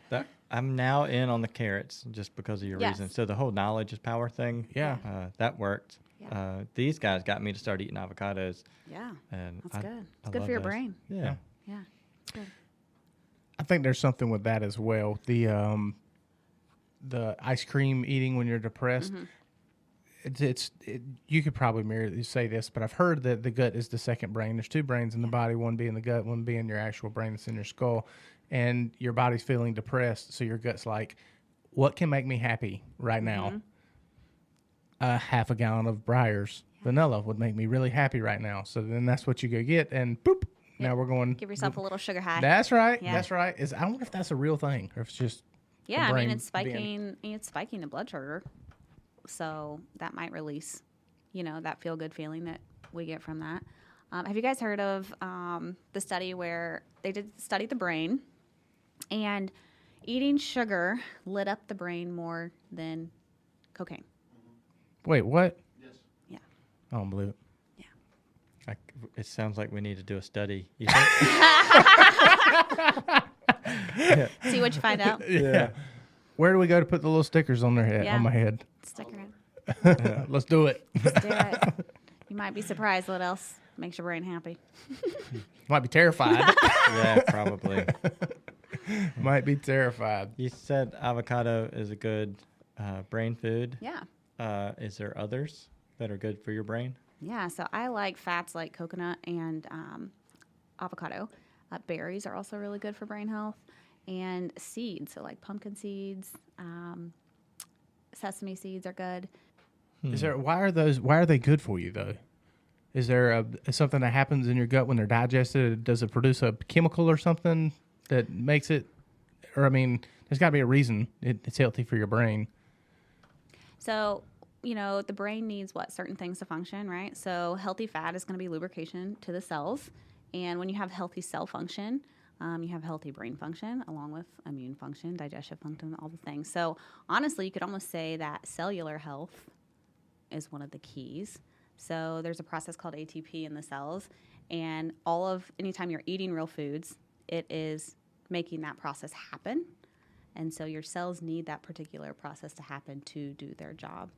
I'm now in on the carrots just because of your reason. So the whole knowledge is power thing, that worked. Yeah. These guys got me to start eating avocados. Yeah, and that's good. It's I good love for your those. brain. Yeah. Yeah, good. I think there's something with that as well. The ice cream eating when you're depressed. Mm-hmm. You could probably say this, but I've heard that the gut is the second brain. There's two brains in the body, one being the gut, one being your actual brain that's in your skull. And your body's feeling depressed, so your gut's like, what can make me happy right now? A half a gallon of Breyers vanilla would make me really happy right now. So then that's what you go get, and boop, now we're going. Give yourself a little sugar high. That's right. Yeah. That's right. I wonder if that's a real thing, or if it's just Yeah, the I mean, brain it's spiking the blood sugar. So that might release, that feel-good feeling that we get from that. Have you guys heard of the study where they did study the brain? And eating sugar lit up the brain more than cocaine. Wait, what? Yes. Yeah. I don't believe it. It sounds like we need to do a study. You think? See what you find out. Yeah. Where do we go to put the little stickers on their head? Yeah. On my head. Stick around. Let's do it. Let's do it. You might be surprised what else makes your brain happy. Might be terrified. Yeah, probably. Might be terrified. You said avocado is a good brain food. Yeah. Is there others that are good for your brain? Yeah, so I like fats like coconut and avocado. Berries are also really good for brain health. And seeds, so like pumpkin seeds, sesame seeds are good. Is there? Why are they good for you though? Is there something that happens in your gut when they're digested? Does it produce a chemical or something that makes it? Or I mean, there's got to be a reason it's healthy for your brain. So, the brain needs certain things to function, right? So healthy fat is going to be lubrication to the cells. And when you have healthy cell function, you have healthy brain function along with immune function, digestive function, all the things. So honestly, you could almost say that cellular health is one of the keys. So there's a process called ATP in the cells. And anytime you're eating real foods, it is making that process happen. And so your cells need that particular process to happen to do their job.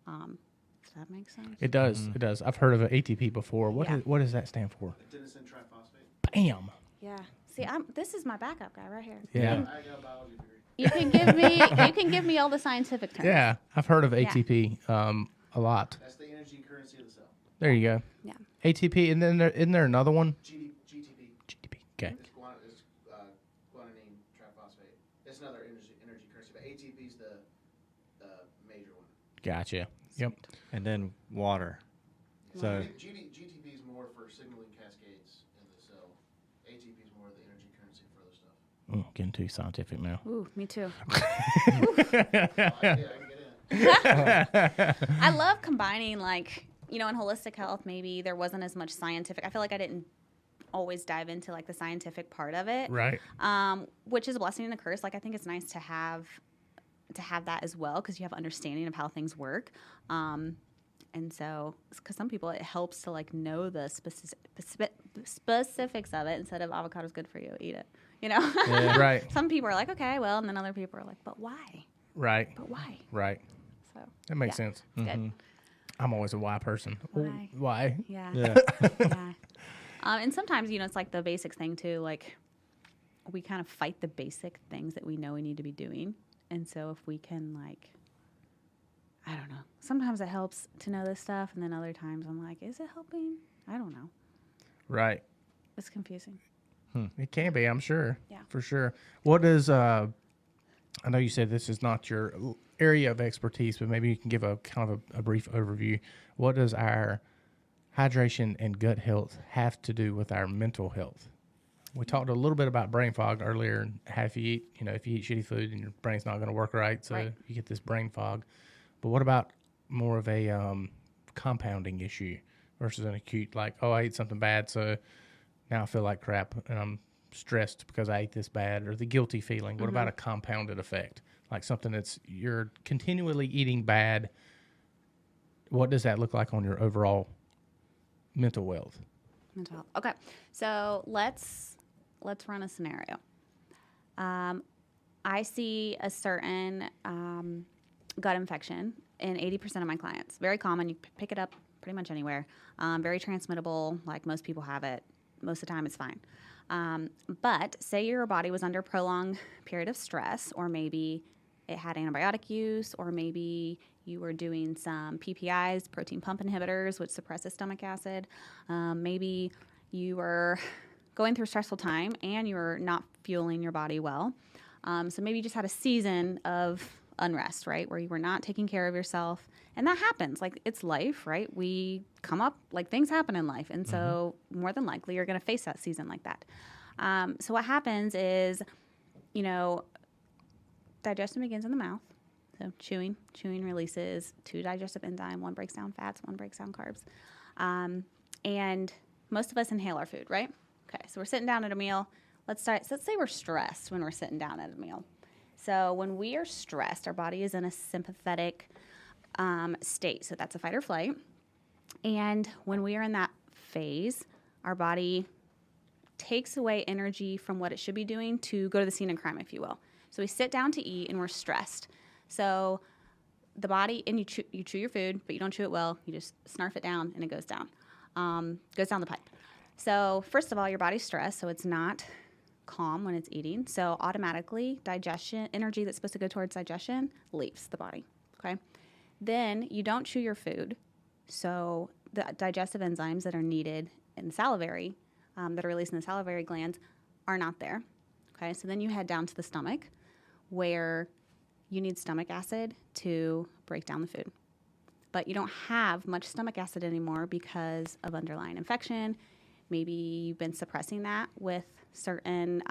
Does that make sense? It does. Mm-hmm. It does. I've heard of an ATP before. What does that stand for? Adenosine triphosphate. Bam. Yeah. See, this is my backup guy right here. Yeah. I got a biology degree. You can give me all the scientific terms. Yeah, I've heard of ATP a lot. That's the energy currency of the cell. There you go. Yeah. ATP, and then isn't there another one? GTP. GTP. Okay. It's guanine triphosphate. It's another energy currency, but ATP is the major one. Gotcha. Yep. And then water. So GTP is more for signaling cascades in the cell. ATP is more the energy currency for other stuff. Getting too scientific now. Ooh, me too. I can get in. I love combining, in holistic health, maybe there wasn't as much scientific. I feel like I didn't always dive into, the scientific part of it. Right. Which is a blessing and a curse. I think it's nice to have that as well because you have understanding of how things work. And so, because some people, it helps to, know the specifics of it instead of avocado's good for you, eat it, Yeah. Right. Some people are like, okay, well, and then other people are like, but why? Right. But why? Right. So That makes sense. it's good. I'm always a why person. Why? Why? Yeah. yeah. Yeah. And sometimes, it's like the basics thing too. We kind of fight the basic things that we know we need to be doing. And so if we can I don't know. Sometimes it helps to know this stuff. And then other times I'm like, is it helping? I don't know. Right. It's confusing. It can be, I'm sure. Yeah. For sure. What is, I know you said this is not your area of expertise, but maybe you can give a kind of a brief overview. What does our hydration and gut health have to do with our mental health? We talked a little bit about brain fog earlier, and how if you eat shitty food and your brain's not going to work right, so you get this brain fog. But what about more of a compounding issue versus an acute, I ate something bad, so now I feel like crap and I'm stressed because I ate this bad, or the guilty feeling. What about a compounded effect? Like something you're continually eating bad. What does that look like on your overall mental health? Mental health. Okay. So let's run a scenario. I see a certain gut infection in 80% of my clients. Very common. You pick it up pretty much anywhere. Very transmittable. Most people have it. Most of the time it's fine. But say your body was under a prolonged period of stress, or maybe it had antibiotic use, or maybe you were doing some PPIs, protein pump inhibitors, which suppresses stomach acid. Maybe you were going through a stressful time and you were not fueling your body well. So maybe you just had a season of unrest, right, where you were not taking care of yourself. And that happens. It's life, right? We come up, things happen in life. And so more than likely you're going to face that season like that. So what happens is, digestion begins in the mouth. So chewing releases 2 digestive enzymes. 1 breaks down fats, 1 breaks down carbs. And most of us inhale our food, right? Okay, so we're sitting down at a meal. Let's say we're stressed when we're sitting down at a meal. So when we are stressed, our body is in a sympathetic state. So that's a fight or flight. And when we are in that phase, our body takes away energy from what it should be doing to go to the scene of crime, if you will. So we sit down to eat and we're stressed. So the body, and you chew your food, but you don't chew it well. You just snarf it down and it goes down the pipe. So first of all, your body's stressed, so it's not calm when it's eating. So automatically, digestion, energy that's supposed to go towards digestion, leaves the body, okay? Then you don't chew your food, so the digestive enzymes that are needed in the salivary, that are released in the salivary glands, are not there, okay? So then you head down to the stomach, where you need stomach acid to break down the food. But you don't have much stomach acid anymore because of underlying infection. Maybe you've been suppressing that with certain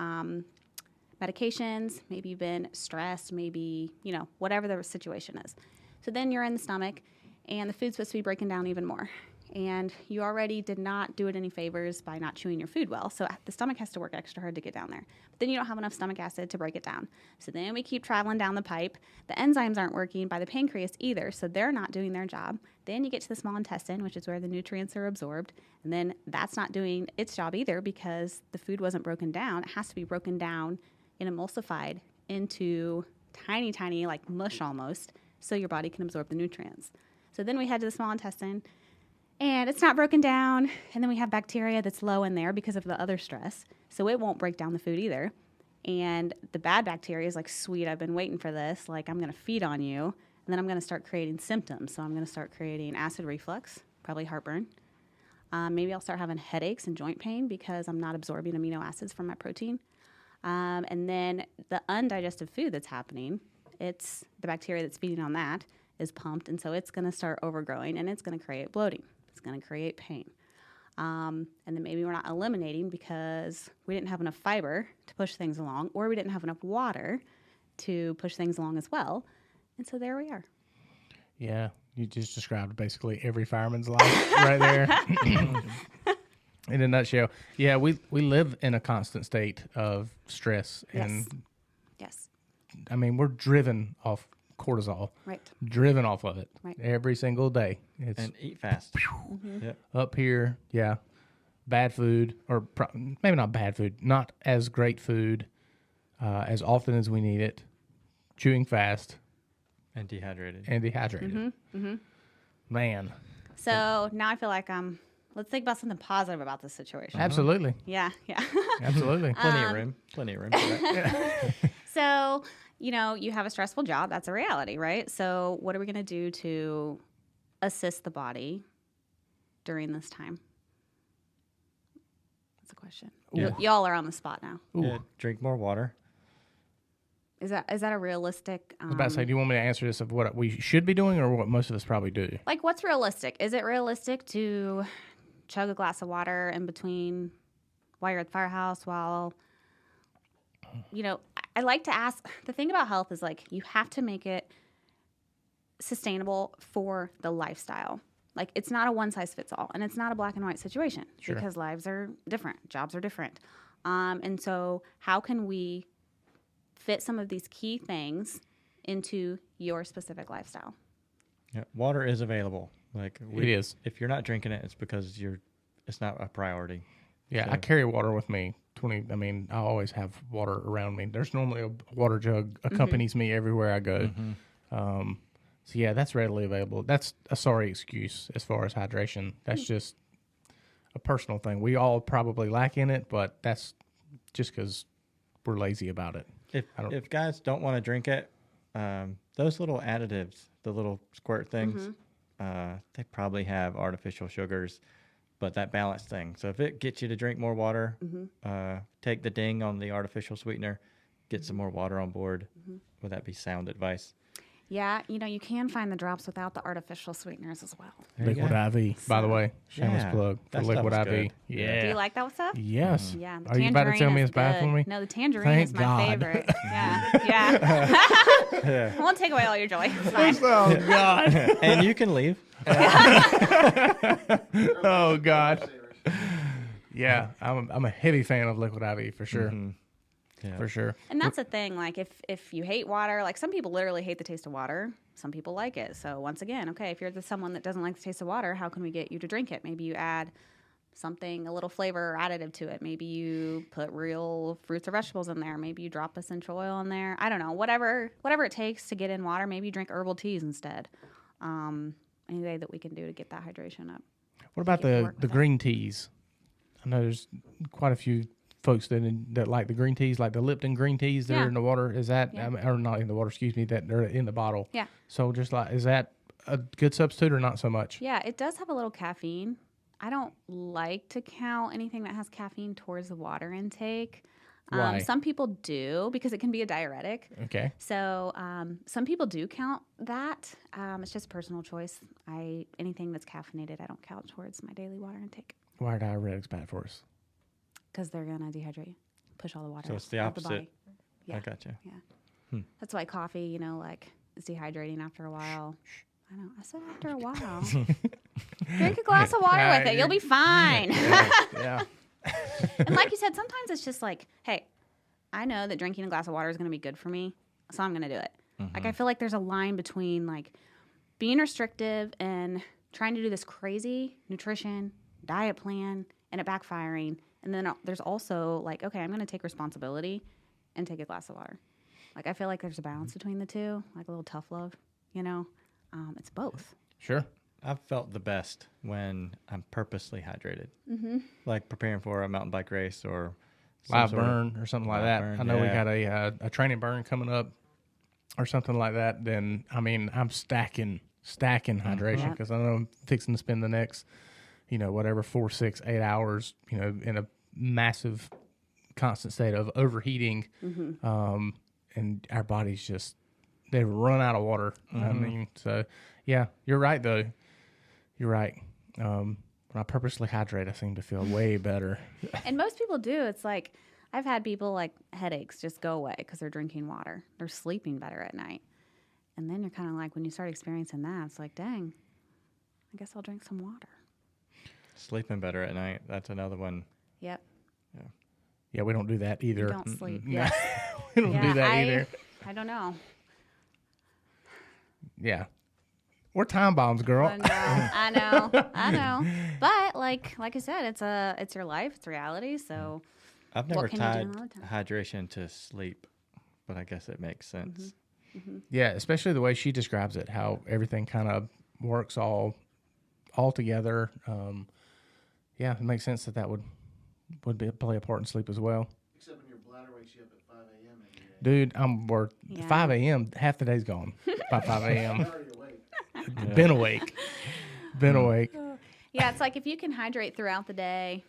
medications. Maybe you've been stressed. Maybe, whatever the situation is. So then you're in the stomach, and the food's supposed to be breaking down even more. And you already did not do it any favors by not chewing your food well. So the stomach has to work extra hard to get down there. But then you don't have enough stomach acid to break it down. So then we keep traveling down the pipe. The enzymes aren't working by the pancreas either, so they're not doing their job. Then you get to the small intestine, which is where the nutrients are absorbed. And then that's not doing its job either because the food wasn't broken down. It has to be broken down and emulsified into tiny, tiny, like mush almost, so your body can absorb the nutrients. So then we head to the small intestine, and it's not broken down, and then we have bacteria that's low in there because of the other stress, so it won't break down the food either. And the bad bacteria is like, sweet, I've been waiting for this, like I'm going to feed on you, and then I'm going to start creating symptoms. So I'm going to start creating acid reflux, probably heartburn. Maybe I'll start having headaches and joint pain because I'm not absorbing amino acids from my protein. And then the undigested food that's happening, it's the bacteria that's feeding on that is pumped, and so it's going to start overgrowing, and it's going to create bloating. It's going to create pain. And then maybe we're not eliminating because we didn't have enough fiber to push things along, or we didn't have enough water to push things along as well. And so there we are. Yeah, you just described basically every fireman's life right there. In a nutshell. Yeah, we live in a constant state of stress. Yes. And Yes. I mean, we're driven off cortisol. Right. Driven off of it. Right. Every single day. It's And eat fast. Yep. up here, yeah. Bad food, or maybe not bad food, not as great food as often as we need it. Chewing fast. And dehydrated. Man. So now I feel like let's think about something positive about this situation. Absolutely. Yeah. Absolutely. Plenty of room. Plenty of room for that. So, you have a stressful job. That's a reality, right? So what are we going to do to assist the body during this time? That's a question. Yeah. Y'all are on the spot now. Yeah, drink more water. Is that a realistic? I was about to say, do you want me to answer this of what we should be doing or what most of us probably do? Like, what's realistic? Is it realistic to chug a glass of water in between while you're at the firehouse? While, I like to ask. The thing about health is like you have to make it sustainable for the lifestyle. Like, it's not a one size fits all, and it's not a black and white situation because lives are different, jobs are different, and so how can we fit some of these key things into your specific lifestyle? Yeah, water is available. It is. If you're not drinking it, it's because it's not a priority. Yeah, So- I carry water with me. I always have water around me. There's normally a water jug accompanies me everywhere I go. So yeah, that's readily available. That's a sorry excuse as far as hydration. That's just a personal thing. We all probably lack in it, but that's just because we're lazy about it. If guys don't want to drink it, those little additives, the little squirt things, they probably have artificial sugars, but that balance thing. So if it gets you to drink more water, take the ding on the artificial sweetener, get some more water on board. Would that be sound advice? Yeah, you can find the drops without the artificial sweeteners as well. Liquid IV, by the way. Shameless Yeah, plug for that Liquid stuff is IV. good. Yeah. Do you like that stuff? Yes. Yeah. The Are you about to tell me tangerine it's bad is for me? good. No, the tangerine Thank is my God. favorite. Yeah. I won't take away all your joy. It's fine. Oh, God. And you can leave. Oh, God. Yeah, I'm a heavy fan of Liquid IV for sure. Yeah. For sure. And that's the thing. Like, if you hate water, like some people literally hate the taste of water. Some people like it. So once again, okay, if you're someone that doesn't like the taste of water, how can we get you to drink it? Maybe you add something, a little flavor or additive to it. Maybe you put real fruits or vegetables in there. Maybe you drop essential oil in there. I don't know. Whatever it takes to get in water. Maybe you drink herbal teas instead. Any way that we can do to get that hydration up. What about Get to the work with it. green teas? I know there's quite a few folks that like the green teas, like the Lipton green teas that are Yeah. in the water. Is that, Yeah. or not in the water, excuse me, that they're in the bottle. Yeah. So just like, is that a good substitute or not so much? Yeah, it does have a little caffeine. I don't like to count anything that has caffeine towards the water intake. Why? Some people do because it can be a diuretic. Okay. So some people do count that. It's just personal choice. Anything that's caffeinated, I don't count towards my daily water intake Why are diuretics bad for us? because they're gonna dehydrate you, push all the water So it's the out of the opposite. body. Yeah. I gotcha. That's why coffee, like, is dehydrating after a while. I know. I said after a while. Drink a glass of water with it. You'll be fine. Yeah. And like you said, sometimes it's just like, hey, I know that drinking a glass of water is going to be good for me, so I'm going to do it. Like, I feel like there's a line between, like, being restrictive and trying to do this crazy nutrition, diet plan, and it backfiring. And then there's also, like, okay, I'm going to take responsibility and take a glass of water. Like, I feel like there's a balance between the two, like a little tough love, It's both. Sure. I've felt the best when I'm purposely hydrated, like preparing for a mountain bike race or some Live sort of- burn or something like live that. burn, I know we yeah. got a training burn coming up or something like that. Then, I mean, I'm stacking hydration Yep. because I know I'm fixing to spend the next, 4, 6, 8 hours, in a massive constant state of overheating. And our bodies just, they run out of water. I mean, so yeah, you're right though. You're right. When I purposely hydrate, I seem to feel way better. And most people do. It's like, I've had people, like, headaches just go away because they're drinking water. They're sleeping better at night. And then you're kind of like, when you start experiencing that, it's like, dang, I guess I'll drink some water. Sleeping better at night. That's another one. Yep. Yeah, we don't do that either. You don't sleep. No, Yeah. we don't do that either. I don't know. Yeah. We're time bombs, girl. I know. But like I said, it's your life, it's reality. So I've What never can you tied do all the time? hydration to sleep, but I guess it makes sense. Yeah, especially the way she describes it, how everything kind of works all together. Yeah, it makes sense that would play a part in sleep as well. Except when your bladder wakes you up at 5 a.m. every day. Dude, I'm worth Yeah. 5 a.m. Half the day's gone by 5 a.m. You're already awake. Been awake. Been awake. yeah, it's like if you can hydrate throughout the day,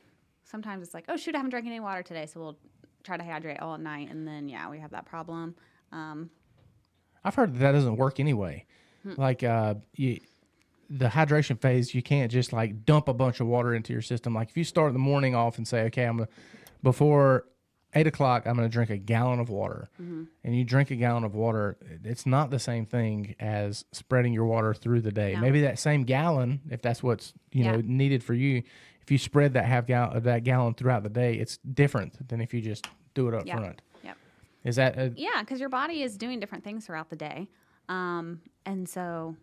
sometimes it's like, oh shoot, I haven't drank any water today, so we'll try to hydrate all at night, and then we have that problem. I've heard that doesn't work anyway. Like the hydration phase, you can't just like dump a bunch of water into your system. Like if you start the morning off and say, okay, before 8 o'clock, I'm going to drink a gallon of water, and you drink a gallon of water, it's not the same thing as spreading your water through the day. No. Maybe that same gallon, if that's what's Yeah. needed for you, if you spread that that gallon throughout the day, it's different than if you just do it up Yeah. front. Yep. Is that Yeah, because your body is doing different things throughout the day, and so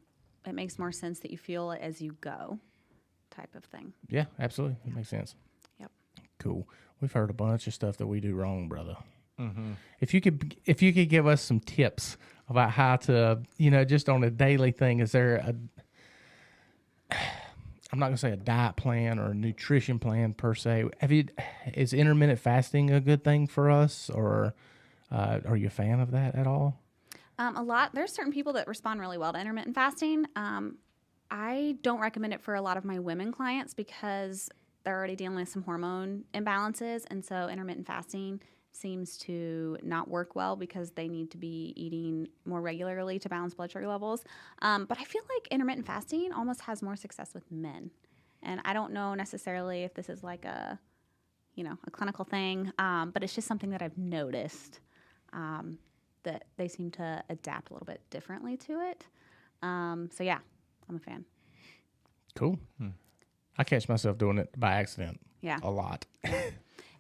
it makes more sense that you feel it as you go, type of thing. yeah, absolutely. It makes sense. Yep. Cool. We've heard a bunch of stuff that we do wrong, brother. Mm-hmm. If you could give us some tips about how to, just on a daily thing, is there I'm not gonna say a diet plan or a nutrition plan per se. Is intermittent fasting a good thing for us, or are you a fan of that at all? There's certain people that respond really well to intermittent fasting. I don't recommend it for a lot of my women clients because they're already dealing with some hormone imbalances, and so intermittent fasting seems to not work well because they need to be eating more regularly to balance blood sugar levels. But I feel like intermittent fasting almost has more success with men, and I don't know necessarily if this is like a clinical thing, but it's just something that I've noticed. That they seem to adapt a little bit differently to it. So yeah, I'm a fan. Cool. I catch myself doing it by accident. Yeah. A lot.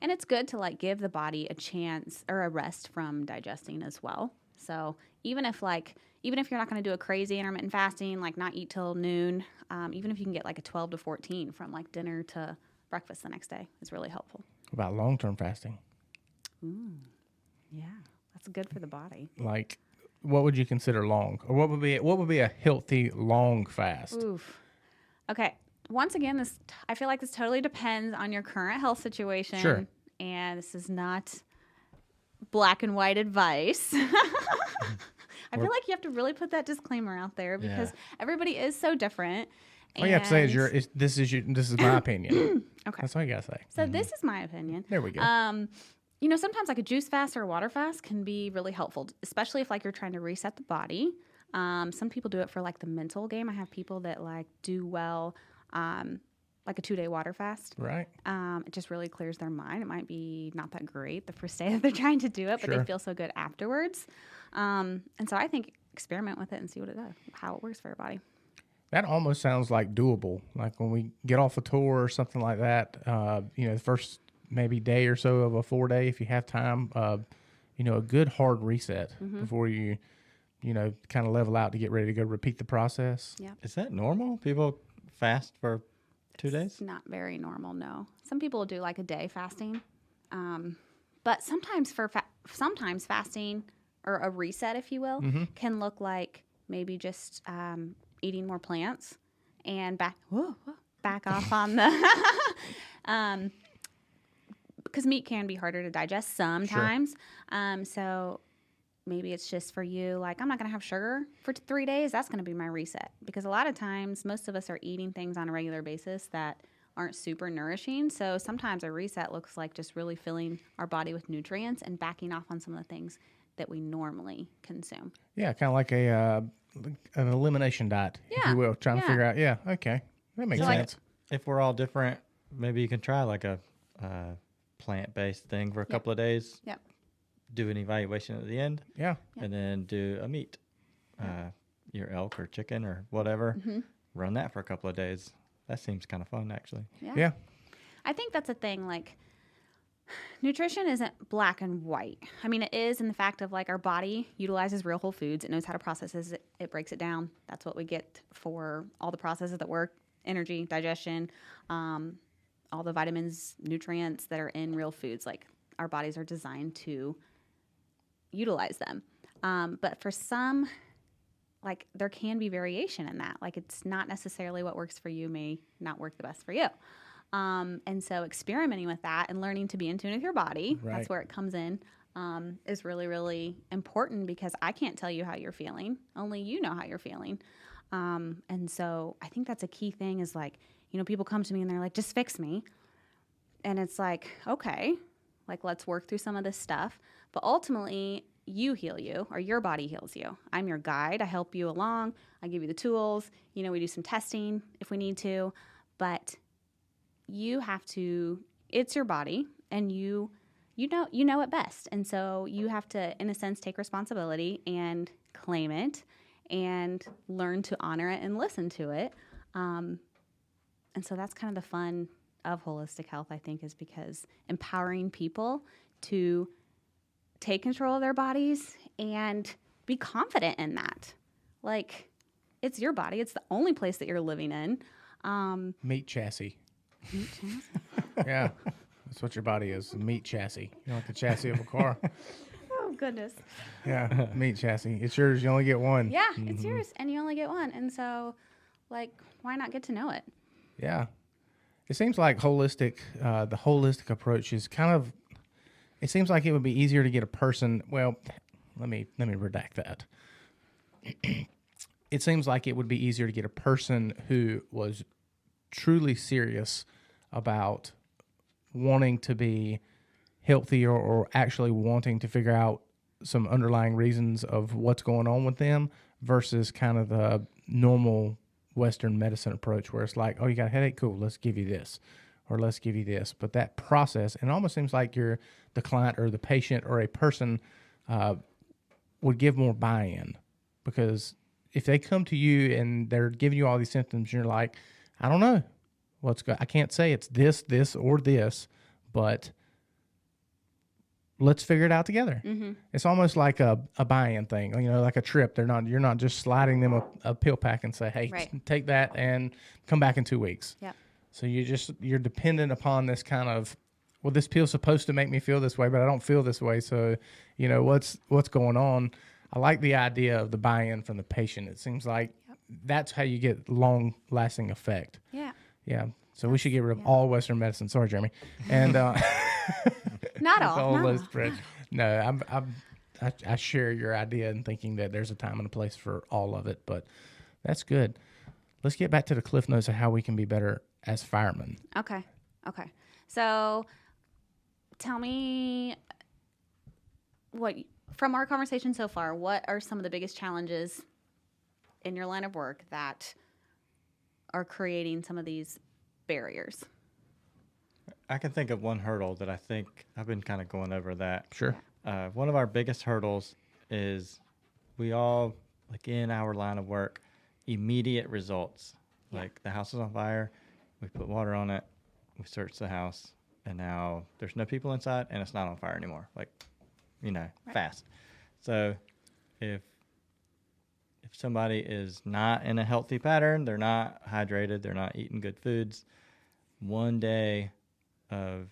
And it's good to like give the body a chance or a rest from digesting as well. So even if you're not going to do a crazy intermittent fasting, like not eat till noon, even if you can get like a 12 to 14 from like dinner to breakfast the next day is really helpful. What about long-term fasting? Yeah, that's good for the body. Like, what would you consider long, or what would be a healthy long fast? Oof. Okay. Once again, I feel like this totally depends on your current health situation. Sure. And this is not black and white advice. I feel like you have to really put that disclaimer out there because everybody is so different. All you have to say is this is my opinion. Okay. That's all you gotta say. So this is my opinion. There we go. Sometimes like a juice fast or a water fast can be really helpful, especially if like you're trying to reset the body. Some people do it for like the mental game. I have people that like do well, like a 2-day water fast. Right. It just really clears their mind. It might be not that great the first day that they're trying to do it, but they feel so good afterwards. And so I think experiment with it and see what it does, how it works for your body. That almost sounds like doable. Like when we get off a tour or something like that, the first maybe day or so of a 4-day, if you have time, a good hard reset before you kind of level out to get ready to go repeat the process. Yeah. Is that normal? People fast for 2 days? It's not very normal, no. Some people do like a day fasting. But sometimes sometimes fasting or a reset, if you will, can look like maybe just eating more plants and back off on the because meat can be harder to digest sometimes. So maybe it's just for you, like, I'm not going to have sugar for 3 days. That's going to be my reset. Because a lot of times, most of us are eating things on a regular basis that aren't super nourishing. So sometimes a reset looks like just really filling our body with nutrients and backing off on some of the things that we normally consume. Yeah, kind of like an elimination diet, if you will. Trying to figure out, okay, that makes sense. If we're all different, maybe you can try like a plant-based thing for a couple of days. Yep. Do an evaluation at the end. Yeah. And then do a meat, your elk or chicken or whatever. Run that for a couple of days. That seems kind of fun, actually. Yeah. I think that's a thing, like, nutrition isn't black and white. I mean, it is in the fact of, like, our body utilizes real whole foods. It knows how to process it. It breaks it down. That's what we get for all the processes that work, energy, digestion, all the vitamins, nutrients that are in real foods. Like, our bodies are designed to utilize them. But for some, like, there can be variation in that. Like, it's not necessarily what works for you may not work the best for you. And so experimenting with that and learning to be in tune with your body, that's where it comes in, is really, really important because I can't tell you how you're feeling. Only you know how you're feeling. And so I think that's a key thing is, like, people come to me and they're like, just fix me. And it's like, okay, like, let's work through some of this stuff. But ultimately, you heal you or your body heals you. I'm your guide. I help you along. I give you the tools. We do some testing if we need to. But you have to, it's your body, and you know it best. And so you have to, in a sense, take responsibility and claim it and learn to honor it and listen to it. And so that's kind of the fun of holistic health, I think, is because empowering people to take control of their bodies and be confident in that. Like, it's your body. It's the only place that you're living in. Meat chassis. Meat chassis? Yeah. That's what your body is, a meat chassis. Like the chassis of a car. Oh, goodness. Yeah, meat chassis. It's yours. You only get one. Yeah, it's yours, and you only get one. And so, like, why not get to know it? Yeah. It seems like the holistic approach is kind of, it seems like it would be easier to get a person, well, let me redact that. It seems like it would be easier to get a person who was truly serious about wanting to be healthy or actually wanting to figure out some underlying reasons of what's going on with them versus kind of the normal Western medicine approach where it's like, oh, you got a headache? Cool, let's give you this or let's give you this. But that process, it almost seems like the client or the patient or a person would give more buy-in, because if they come to you and they're giving you all these symptoms, you're like, I don't know I can't say it's this, or this, but let's figure it out together. It's almost like a buy-in thing, like a trip. You're not just sliding them a pill pack and say, hey, Right. take that and come back in 2 weeks. Yep. So you're dependent upon this kind of, well, this pill's supposed to make me feel this way, but I don't feel this way. So, what's going on? I like the idea of the buy-in from the patient. It seems like that's how you get long-lasting effect. Yeah. Yeah. So we should get rid of all Western medicine. Sorry, Jeremy. And Not the all. whole No. list spread. No, I share your idea in thinking that there's a time and a place for all of it, but that's good. Let's get back to the cliff notes of how we can be better as firemen. Okay. So tell me from our conversation so far, what are some of the biggest challenges in your line of work that are creating some of these barriers? I can think of one hurdle that I think I've been kind of going over that. Sure. One of our biggest hurdles is we all, like in our line of work, immediate results. Yeah. Like the house is on fire, we put water on it, we search the house, and now there's no people inside and it's not on fire anymore. Like, fast. So if somebody is not in a healthy pattern, they're not hydrated, they're not eating good foods, one day of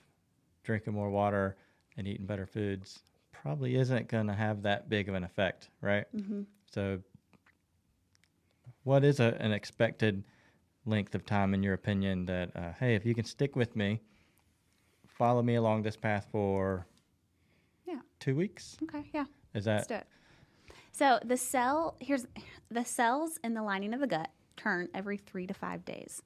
drinking more water and eating better foods probably isn't going to have that big of an effect, right? Mm-hmm. So what is an expected length of time, in your opinion, that, hey, if you can stick with me, follow me along this path for 2 weeks? Okay, yeah. Is Let's that... do it. So the cells in the lining of the gut turn every 3 to 5 days.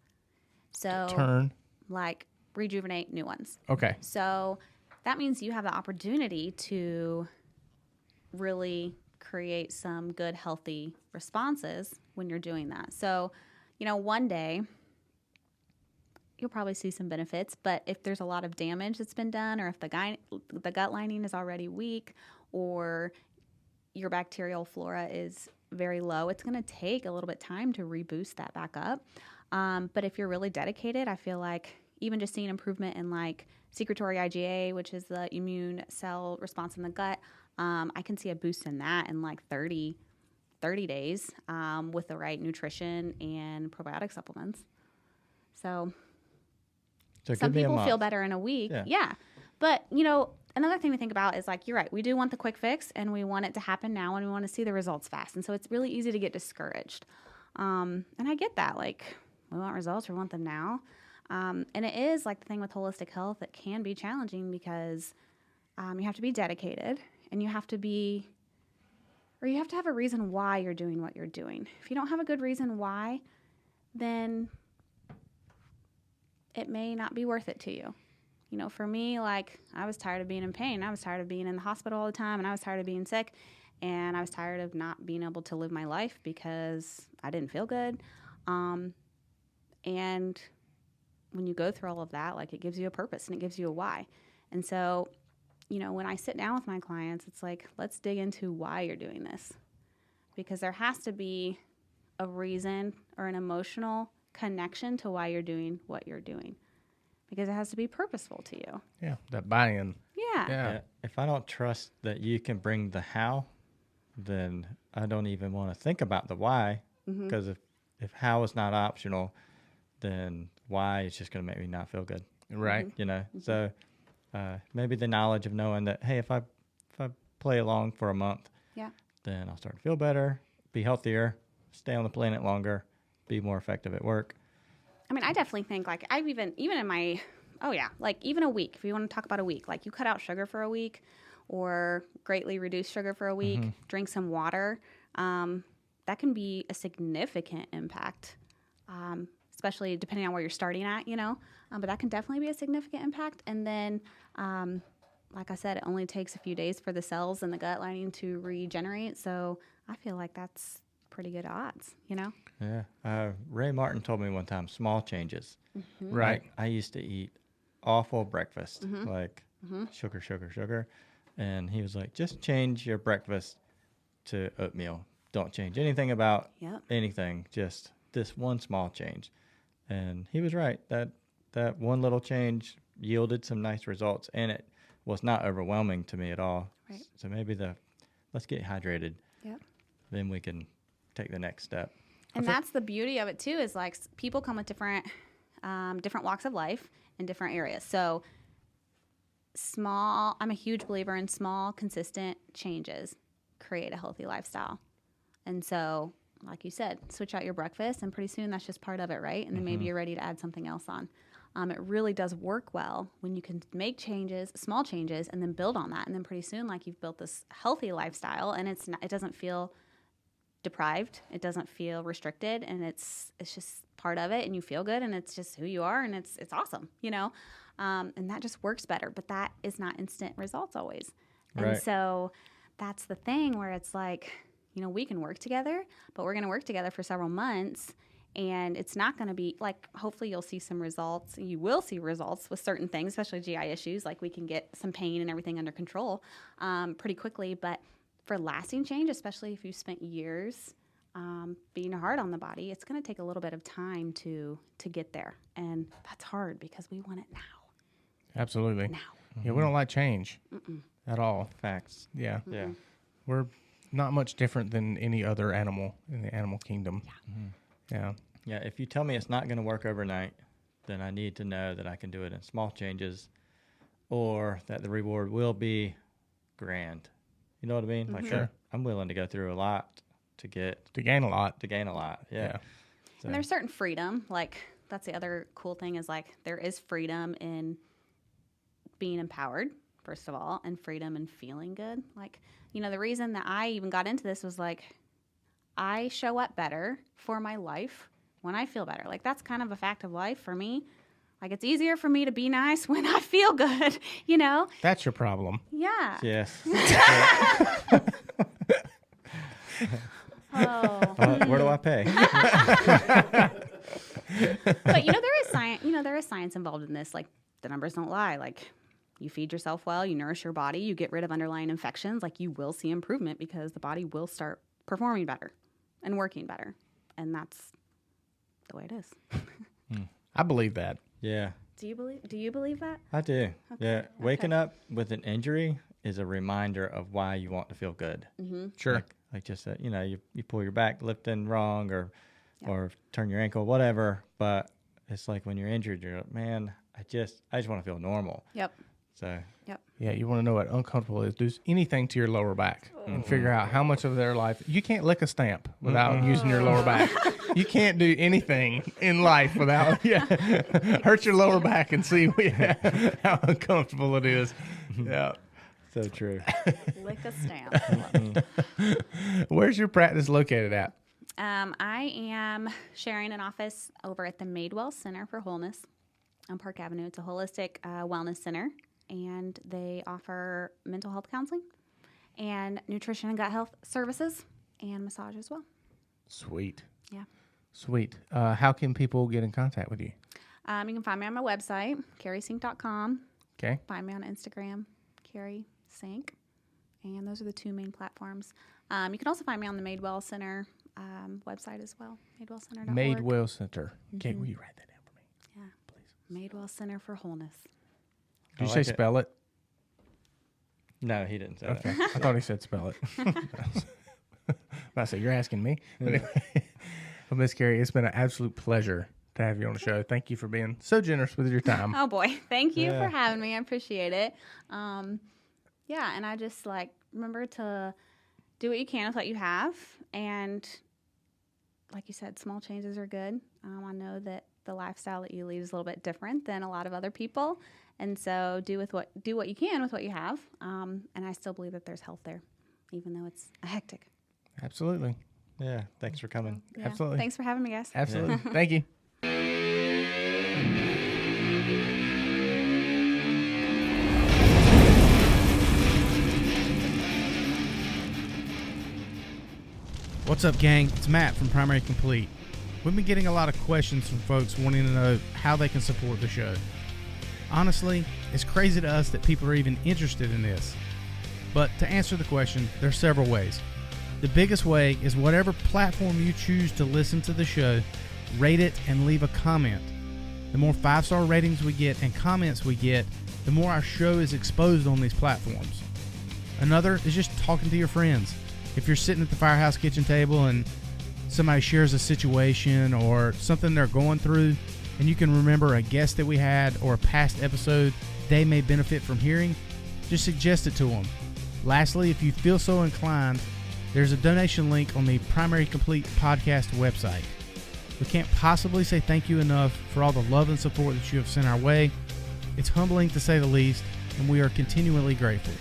So Turn. like rejuvenate new ones. Okay. So that means you have the opportunity to really create some good, healthy responses when you're doing that. So, one day you'll probably see some benefits, but if there's a lot of damage that's been done, or if the gut lining is already weak, or your bacterial flora is very low, it's going to take a little bit of time to reboost that back up. But if you're really dedicated, I feel like even just seeing improvement in like secretory IgA, which is the immune cell response in the gut, I can see a boost in that in like 30 days with the right nutrition and probiotic supplements. So some people feel better in a week. Yeah. But, another thing to think about is like, you're right. We do want the quick fix and we want it to happen now and we want to see the results fast. And so it's really easy to get discouraged. And I get that. Like, we want results, we want them now. And it is like the thing with holistic health, it can be challenging because you have to be dedicated and you have to have a reason why you're doing what you're doing. If you don't have a good reason why, then it may not be worth it to you. For me, like, I was tired of being in pain. I was tired of being in the hospital all the time, and I was tired of being sick, and I was tired of not being able to live my life because I didn't feel good. And when you go through all of that, like, it gives you a purpose and it gives you a why. And so, when I sit down with my clients, it's like, let's dig into why you're doing this, because there has to be a reason or an emotional connection to why you're doing what you're doing, because it has to be purposeful to you. Yeah, that buy-in. Yeah. If I don't trust that you can bring the how, then I don't even want to think about the why, because if how is not optional, then why is just going to make me not feel good. Right. So maybe the knowledge of knowing that, hey, if I play along for a month, then I'll start to feel better, be healthier, stay on the planet longer, be more effective at work. I mean, I definitely think, like, I've even in my, like, even a week, if you want to talk about a week, like, you cut out sugar for a week or greatly reduce sugar for a week, drink some water, that can be a significant impact, especially depending on where you're starting at, but that can definitely be a significant impact. And then, like I said, it only takes a few days for the cells in the gut lining to regenerate. So I feel like that's pretty good odds, Yeah. Ray Martin told me one time, small changes. Right. I used to eat awful breakfast, like sugar. And he was like, just change your breakfast to oatmeal. Don't change anything about anything, just this one small change. And he was right. That one little change yielded some nice results, and it was not overwhelming to me at all. Right. So maybe let's get hydrated. Yep. Then we can take the next step. And that's the beauty of it too, is like people come with different walks of life in different areas. So I'm a huge believer in small, consistent changes create a healthy lifestyle. And so, like you said, switch out your breakfast, and pretty soon that's just part of it, right? And then maybe you're ready to add something else on. It really does work well when you can make changes, small changes, and then build on that. And then pretty soon, like, you've built this healthy lifestyle, and it doesn't feel deprived. It doesn't feel restricted, and it's just part of it, and you feel good, and it's just who you are, and it's awesome, and that just works better. But that is not instant results always. And Right. so that's the thing where it's like, we can work together, but we're going to work together for several months, and it's not going to be like, hopefully you'll see some results. You will see results with certain things, especially GI issues. Like, we can get some pain and everything under control pretty quickly, but for lasting change, especially if you spent years being hard on the body, it's going to take a little bit of time to get there. And that's hard because we want it now. Absolutely. Now. Yeah, we don't like change at all. Facts. Yeah. Yeah. We're not much different than any other animal in the animal kingdom. Yeah. Yeah, if you tell me it's not going to work overnight, then I need to know that I can do it in small changes, or that the reward will be grand. You know what I mean? Like, Sure. I'm willing to go through a lot to gain a lot. gain a lot. Yeah. So, And there's certain freedom. Like, that's the other cool thing, is like, there is freedom in being empowered, first of all, and freedom in feeling good. Like, the reason that I even got into this was like, I show up better for my life when I feel better. Like, that's kind of a fact of life for me. Like, it's easier for me to be nice when I feel good, That's your problem. Yeah. yes. Oh. Where do I pay? But there is science. There is science involved in this. Like, the numbers don't lie. Like, you feed yourself well, you nourish your body, you get rid of underlying infections. Like, you will see improvement because the body will start performing better and working better, and that's the way it is. I believe that. Yeah, Do you believe that? I do. Okay, Yeah. Waking up with an injury is a reminder of why you want to feel good. Sure. Like just that, you pull your back lifting wrong or turn your ankle, whatever. But it's like when you're injured, you're like, man, I just want to feel normal. Yep. So Yeah, you want to know what uncomfortable is. Do anything to your lower back and figure out how much of their life. You can't lick a stamp without using your lower back. You can't do anything in life without hurt your lower back and see how uncomfortable it is. Yeah. so true. Lick a stamp. Where's your practice located at? I am sharing an office over at the Madewell Center for Wholeness on Park Avenue. It's a holistic wellness center, and they offer mental health counseling and nutrition and gut health services and massage as well. Sweet. Yeah. Sweet. How can people get in contact with you? You can find me on my website, carriesink.com. Okay. Find me on Instagram, Carrie Sink. And those are the two main platforms. You can also find me on the Madewell Center website as well, madewellcenter.org. Madewell Center. Okay, will you write that down for me? Yeah. Please. Madewell Center for Wholeness. Did you I say like it. spell it? No, he didn't say Okay. that. I thought he said spell it. I said, you're asking me. But anyway, well, Miss Carrie, it's been an absolute pleasure to have you on the show. Thank you for being so generous with your time. Oh boy, thank you Yeah. for having me. I appreciate it. And I just remember to do what you can with what you have, and like you said, small changes are good. I know that the lifestyle that you lead is a little bit different than a lot of other people, and so do what you can with what you have. And I still believe that there's health there, even though it's hectic. Absolutely. Yeah. Thanks for coming. Yeah. Absolutely. Thanks for having me, guys. Absolutely. Thank you. What's up, gang? It's Matt from Primary Complete. We've been getting a lot of questions from folks wanting to know how they can support the show. Honestly, it's crazy to us that people are even interested in this. But to answer the question, there are several ways. The biggest way is whatever platform you choose to listen to the show, rate it and leave a comment. The more 5-star ratings we get and comments we get, the more our show is exposed on these platforms. Another is just talking to your friends. If you're sitting at the Firehouse kitchen table and somebody shares a situation or something they're going through, and you can remember a guest that we had or a past episode they may benefit from hearing, just suggest it to them. Lastly, if you feel so inclined, there's a donation link on the Primary Complete podcast website. We can't possibly say thank you enough for all the love and support that you have sent our way. It's humbling to say the least, and we are continually grateful.